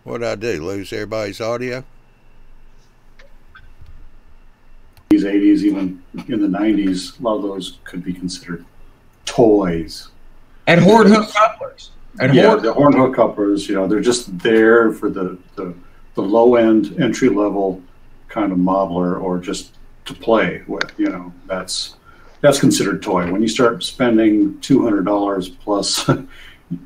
What'd I do? Lose everybody's audio? These 80s, even in the 90s, a lot of those could be considered toys. And horn hook couplers. And Yeah, the horn hook couplers, you know, they're just there for the low end entry level kind of modeler, or just to play with. You know, that's considered toy. When you start spending $200 plus,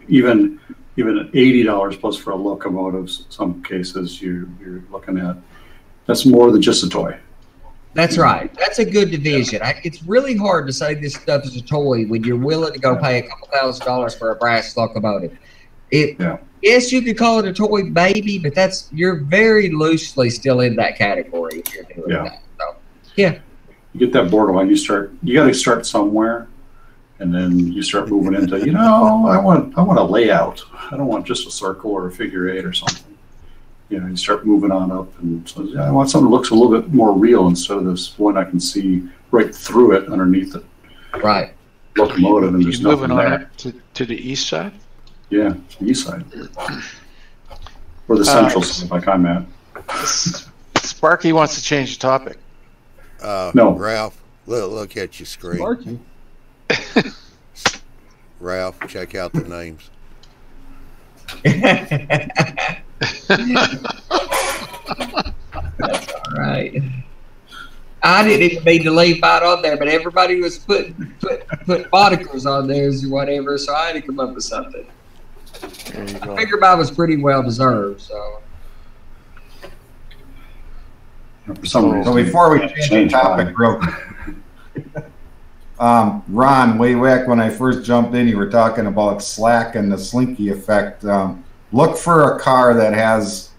even $80 plus for a locomotive, some cases you're looking at, that's more than just a toy. That's right. That's a good division. It's really hard to say this stuff is a toy when you're willing to go pay a couple $1,000s for a brass locomotive. Yes, you could call it a toy, maybe, but you're very loosely still in that category if you're doing that. So, yeah. You get that borderline. You got to start somewhere, and then you start moving into, I want a layout. I don't want just a circle or a figure eight or something. You know, you start moving on up, and so, I want something that looks a little bit more real instead of this one I can see right through it underneath it. Right. Locomotive, and there's nothing moving on there. up to the east side? Yeah, the east side. Or the central side, like I'm at. Sparky wants to change the topic. No. Ralph, look at your screen. Sparky. Ralph, check out the names. That's all right. I didn't even mean to leave mine on there, but everybody was put monikers on theirs or whatever, so I had to come up with something. I figured mine was pretty well deserved. So, For some reason, So before we change the topic, real quick, Ron, way back when I first jumped in, you were talking about slack and the slinky effect. Look for a car that has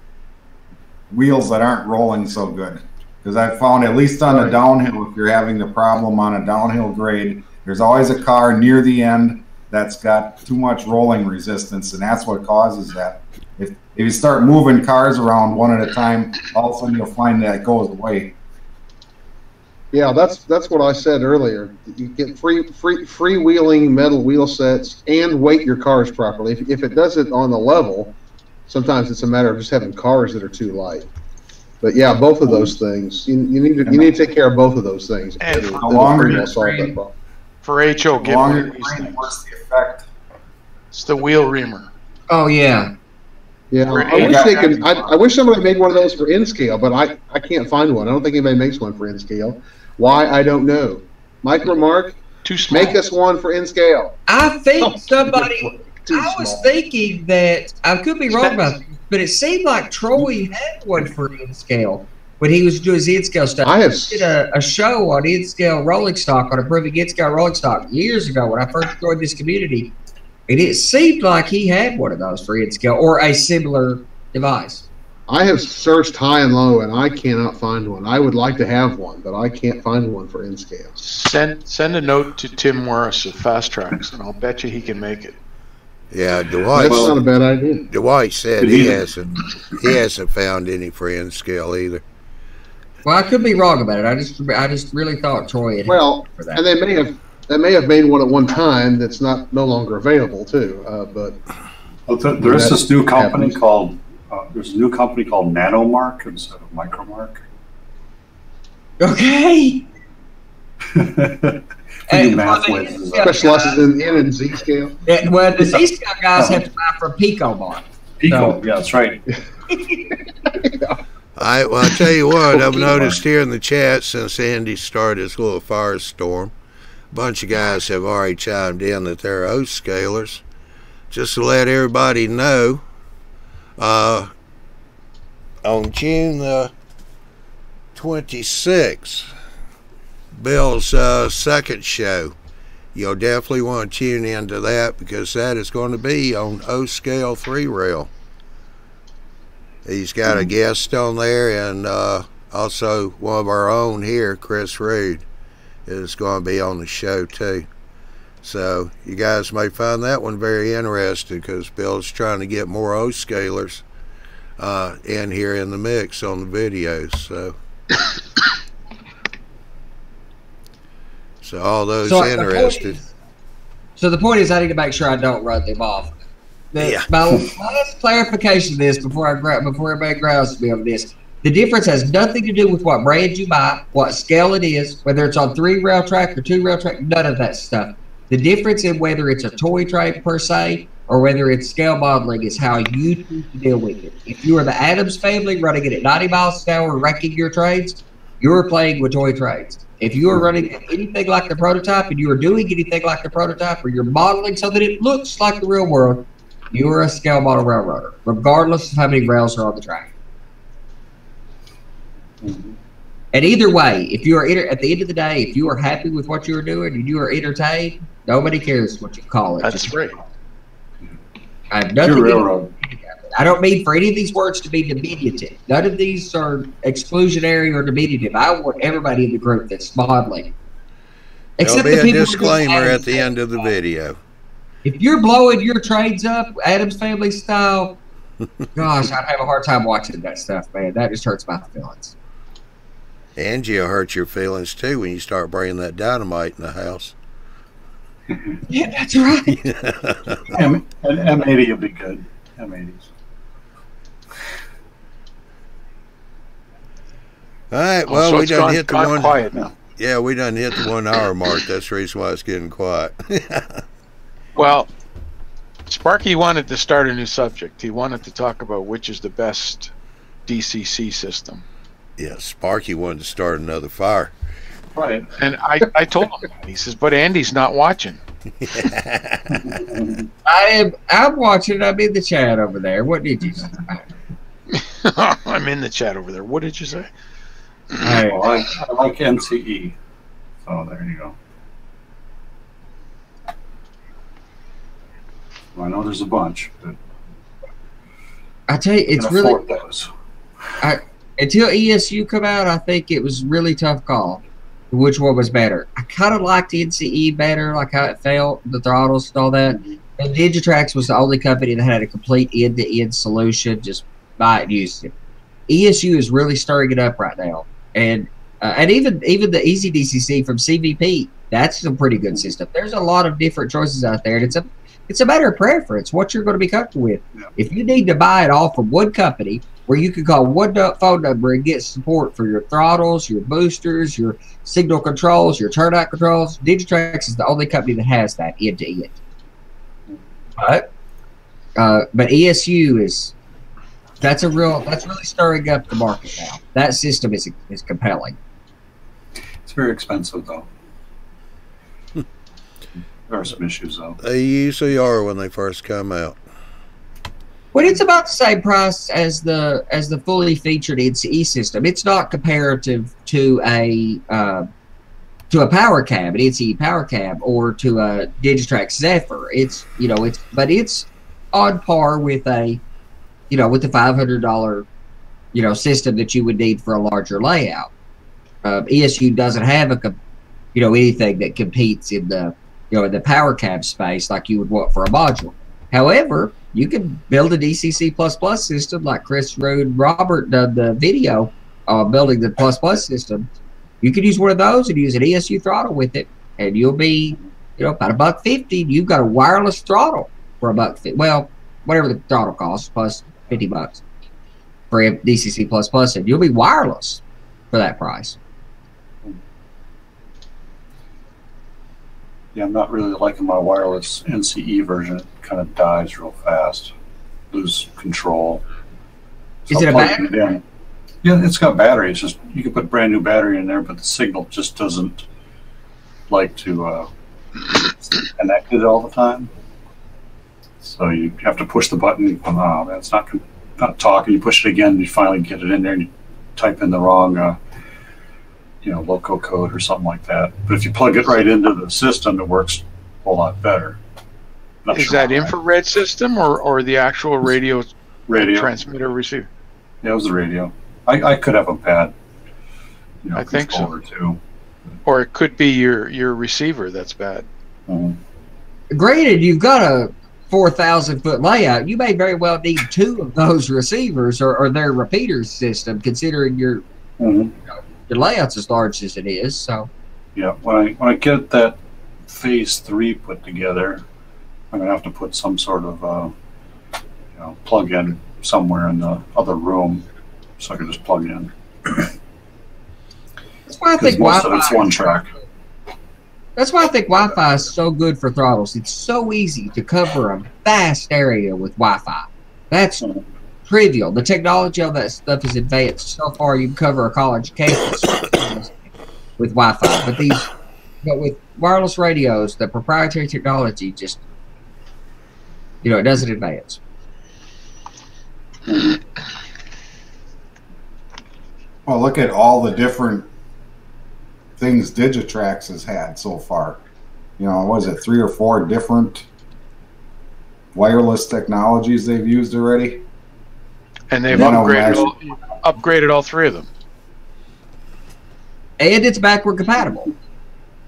wheels that aren't rolling so good. Because I found, at least on a downhill, if you're having the problem on a downhill grade, there's always a car near the end that's got too much rolling resistance, and that's what causes that. If you start moving cars around one at a time, all of a sudden you'll find that it goes away. Yeah, that's what I said earlier. You get freewheeling metal wheel sets and weight your cars properly. If it does it on the level, sometimes it's a matter of just having cars that are too light. But yeah, both of those things. You need to take care of both of those things. And It'll the longer pretty you well solve that train, problem. For HO, The give longer me you these train, things. worse the effect. It's the wheel reamer. oh yeah, Yeah, For I wish somebody made one of those for N scale, but I can't find one. I don't think anybody makes one for N scale. Why, I don't know. Mike Remark, Too small. make us one for N scale. I think somebody. Too I was small. thinking that I could be wrong about this, but it seemed like Troy had one for N scale when he was doing his N scale stuff. I have Did a show on N scale rolling stock, on improving N scale rolling stock years ago when I first joined this community, and it seemed like he had one of those for N scale or a similar device. I have searched high and low, and I cannot find one. I would like to have one, but I can't find one for N scale. Send a note to Tim Morris of Fast Tracks, and I'll bet you he can make it. Yeah, That's not a bad idea. Dwight said he hasn't found any for N scale either. Well, I could be wrong about it. I just really thought Troy had Well, for that. and they may have made one at one time that's no longer available too. But there is this new company happens. called Nanomark instead of Micromark. Okay. Hey, math ways. specializes in N and Z scale. Well, the Z scale guys have to buy from Pico Mark. Pico, yeah, that's right. I'll tell you what, I've noticed here in the chat since Andy started his little firestorm, a bunch of guys have already chimed in that they're O-scalers. Just to let everybody know, on June the 26th, Bill's second show, you'll definitely want to tune into that because that is going to be on O-scale 3-rail. He's got a guest on there, and also one of our own here, Chris Reed, is going to be on the show too. So you guys may find that one very interesting because Bill's trying to get more O-scalers in here in the mix on the videos. So all those interested. So the point is, I need to make sure I don't run them off. Yeah. My last clarification of this before everybody grabs me on this. The difference has nothing to do with what brand you buy, what scale it is, whether it's on 3-rail track or 2-rail track, none of that stuff. The difference in whether it's a toy train per se or whether it's scale modeling is how you choose to deal with it. If you are the Adams family running it at 90 miles an hour, wrecking your trains, you're playing with toy trains. If you are running anything like the prototype and you are doing anything like the prototype or you're modeling so that it looks like the real world, you are a scale model railroader, regardless of how many rails are on the track. And either way, if you are at the end of the day, if you are happy with what you are doing and you are entertained, nobody cares what you call it. That's great. I have nothing. I don't mean for any of these words to be diminutive. None of these are exclusionary or diminutive. I want everybody in the group that's modeling. There'll be a disclaimer at the end of the video. If you're blowing your trains up, Adams Family style, gosh, I'd have a hard time watching that stuff, man. That just hurts my feelings. And you'll hurt your feelings too when you start bringing that dynamite in the house. Yeah, that's right. And M80 will be good. M80s. All right, well, so we done hit the one. Quiet now. Yeah, we done hit the 1 hour mark. That's the reason why it's getting quiet. Well, Sparky wanted to start a new subject. He wanted to talk about which is the best DCC system. Yeah, Sparky wanted to start another fire. Right. And I told him, he says, but Andy's not watching. I'm watching. I'm in the chat over there. What did you say? I'm in the chat over there. What did you say? Well, I like NCE. So there you go. Well, I know there's a bunch, but I tell you, it's really those. Until ESU come out, I think it was really tough call. Which one was better? I kind of liked NCE better, like how it felt, the throttles and all that. And Digitrax was the only company that had a complete end-to-end solution. Just buy it and use it. ESU is really stirring it up right now, and even the Easy DCC from CVP, that's a pretty good system. There's a lot of different choices out there, and it's a matter of preference, what you're going to be comfortable with. Yeah. If you need to buy it all from one company, where you can call one phone number and get support for your throttles, your boosters, your signal controls, your turnout controls, Digitrax is the only company that has that end-to-end. But ESU that's really stirring up the market now. That system is compelling. It's very expensive though. There are some issues though. They usually are when they first come out. Well, it's about the same price as the fully featured NCE system. It's not comparative to a power cab, an NCE power cab, or to a Digitrax Zephyr. It's on par with the $500 system that you would need for a larger layout. ESU doesn't have anything that competes in the power cab space like you would want for a module. However, you can build a DCC++ system like Chris Rude Robert done the video building the ++ system. You could use one of those and use an ESU throttle with it, and you'll be about $1.50. You've got a wireless throttle for $1.50. Well, whatever the throttle costs plus $50 for a DCC++, and you'll be wireless for that price. Yeah, I'm not really liking my wireless NCE version. It kind of dies real fast. Lose control. So Is it a battery? Yeah, it's got battery. It's just you can put brand new battery in there, but the signal just doesn't like to connect it all the time. So you have to push the button. Oh man, it's not talking. You push it again. You finally get it in there, and you type in the wrong loco code or something like that. But if you plug it right into the system, it works a whole lot better. Is that infrared system or the actual radio transmitter receiver? Yeah, it was the radio. I could have a pad. I think so too. Or it could be your receiver that's bad. Mm-hmm. Granted, you've got a 4,000-foot layout. You may very well need 2 of those receivers or their repeater system, considering your layout's as large as it is. So yeah, when I get that phase 3 put together, I'm gonna have to put some sort of plug in somewhere in the other room so I can just plug in. That's why I think Most of Wi-Fi it's one track. That's why I think Wi-Fi is so good for throttles. It's so easy to cover a vast area with Wi-Fi. That's trivial. The technology of that stuff is advanced so far. You can cover a college campus with Wi-Fi, but with wireless radios, the proprietary technology just, it doesn't advance. Well, look at all the different things Digitrax has had so far. Was it 3 or 4 different wireless technologies they've used already? And they've upgraded all 3 of them. And it's backward compatible.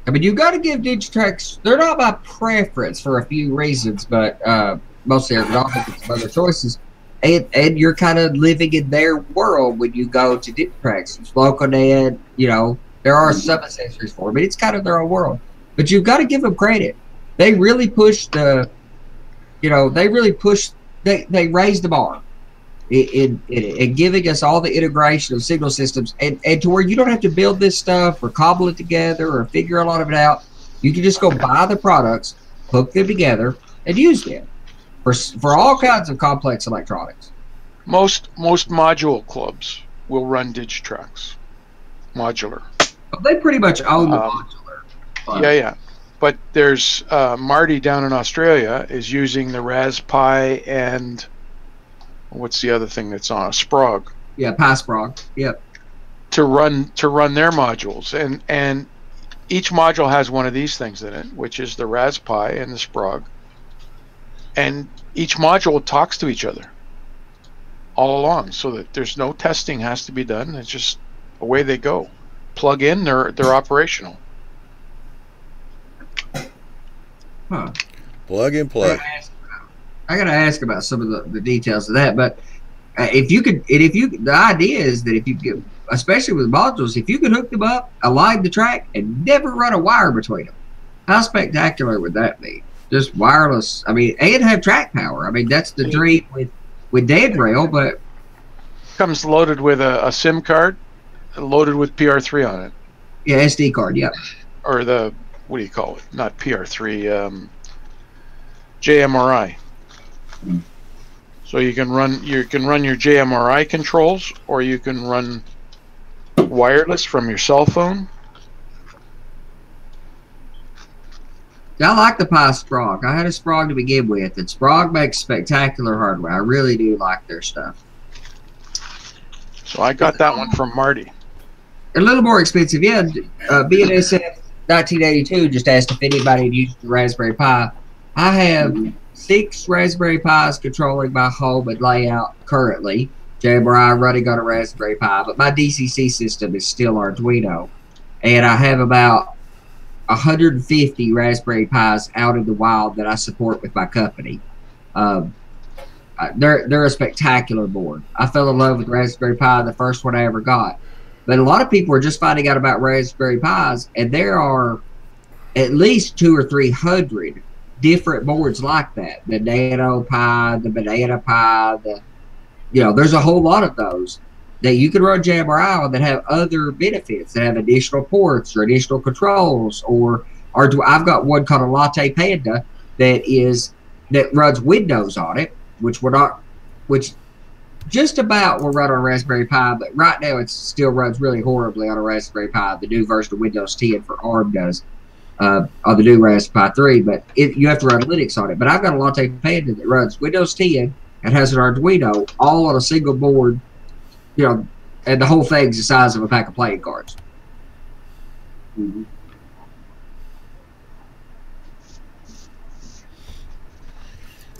I mean, you got to give Digitrax, they're not my preference for a few reasons, but mostly ergonomic and some other choices. And you're kind of living in their world when you go to Digitrax. It's LocalNet, there are some accessories for it, but it's kind of their own world. But you've got to give them credit. They really pushed they raised the bar in giving us all the integration of signal systems and to where you don't have to build this stuff or cobble it together or figure a lot of it out. You can just go buy the products, hook them together, and use them for all kinds of complex electronics. Most module clubs will run Digitrax modular. They pretty much own the modular. Yeah. But there's Marty down in Australia is using the Raspberry and what's the other thing that's on a Sprog? Yeah, PySprog. Yep. To run their modules, and each module has one of these things in it, which is the Raspberry and the Sprog, and each module talks to each other all along, so that there's no testing has to be done. It's just away they go. Plug in, they're operational. Huh. Plug and play. I gotta ask about some of the details of that, but the idea is that if you could, especially with modules, if you could hook them up, align the track, and never run a wire between them, how spectacular would that be? Just wireless. I mean, and have track power. I mean, that's the dream with dead rail, but comes loaded with a SIM card, loaded with PR3 on it. Yeah, SD card. Yep. Or the what do you call it? Not PR3, JMRI. So you can run your JMRI controls, or you can run wireless from your cell phone. I like the PySprog. I had a Sprog to begin with, and Sprog makes spectacular hardware. I really do like their stuff. So I got that one from Marty. A little more expensive, yeah. BNSF 1982 just asked if anybody had used the Raspberry Pi. I have 6 Raspberry Pis controlling my home and layout currently. JMRI running on a Raspberry Pi, but my DCC system is still Arduino. And I have about 150 Raspberry Pis out in the wild that I support with my company. They're a spectacular board. I fell in love with Raspberry Pi, the first one I ever got. But a lot of people are just finding out about Raspberry Pis, and there are at least 200 or 300 different boards like that. The Nano Pi, the Banana Pi, there's a whole lot of those that you can run JMRI on that have other benefits, that have additional ports or additional controls, or I've got one called a Latte Panda that runs Windows on it, which just about will run on a Raspberry Pi, but right now it still runs really horribly on a Raspberry Pi. The new version of Windows 10 for ARM does on the new Raspberry Pi 3, but you have to run Linux on it. But I've got a Latte Panda that runs Windows 10 and has an Arduino all on a single board, and the whole thing's the size of a pack of playing cards. Mm-hmm.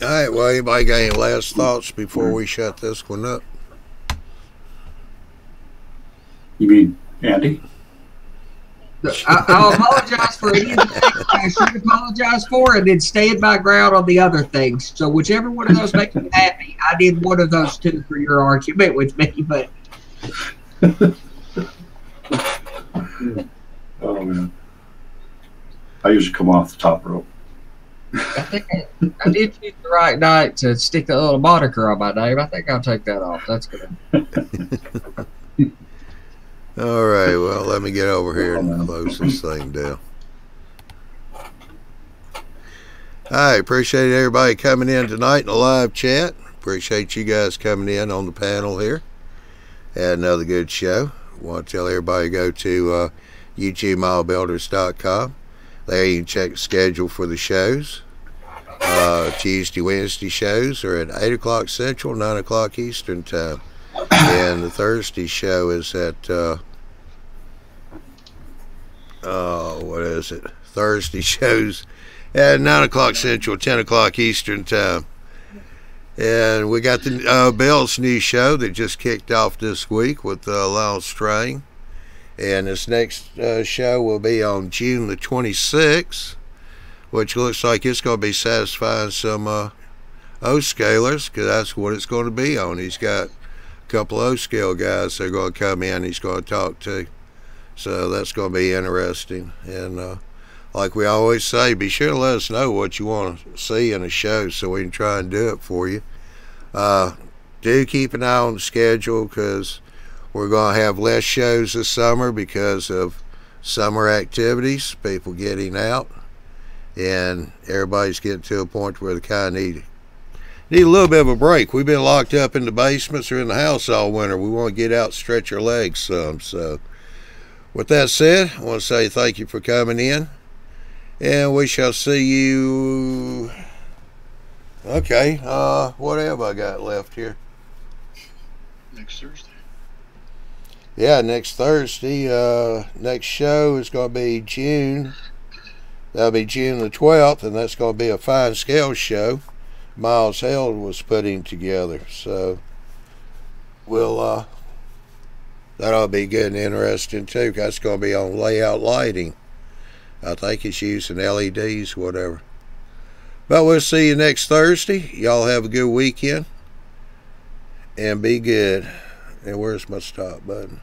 All right, well, anybody got any last thoughts before we shut this one up? You mean Andy? I'll apologize for any of the things I should apologize for, and then stand my ground on the other things. So whichever one of those makes me happy, I did one of those two for your argument with me. But oh man, I usually come off the top rope. I think I did choose the right night to stick that little moniker on my name. I think I'll take that off. That's good. All right, well, let me get over here and close this thing down. I appreciate everybody coming in tonight in the live chat. Appreciate you guys coming in on the panel here. Had another good show. Want to tell everybody to go to YouTubeMileBuilders.com. There you can check the schedule for the shows. Tuesday, Wednesday shows are at 8 o'clock Central, 9 o'clock Eastern time. And the Thursday show is at, what is it? Thursday shows at 9 o'clock Central, 10 o'clock Eastern time. And we got the Bell's new show that just kicked off this week with Lyle Strang. And this next show will be on June the 26th, which looks like it's going to be satisfying some O-scalers, because that's what it's going to be on. He's got a couple O-scale guys that are going to come in he's going to talk to. So that's going to be interesting. And like we always say, be sure to let us know what you want to see in a show so we can try and do it for you. Do keep an eye on the schedule, because we're going to have less shows this summer because of summer activities, people getting out, and everybody's getting to a point where they kind of need a little bit of a break. We've been locked up in the basements or in the house all winter. We want to get out and stretch our legs some. So with that said, I want to say thank you for coming in, and we shall see you. Okay, what have I got left here? Next Thursday. Yeah, next Thursday. Next show is going to be June. That'll be June the 12th, and that's going to be a fine scale show Miles Held was putting together. So we'll that'll be good and interesting too. That's going to be on layout lighting. I think it's using LEDs, whatever. But we'll see you next Thursday. Y'all have a good weekend and be good. And where's my stop button?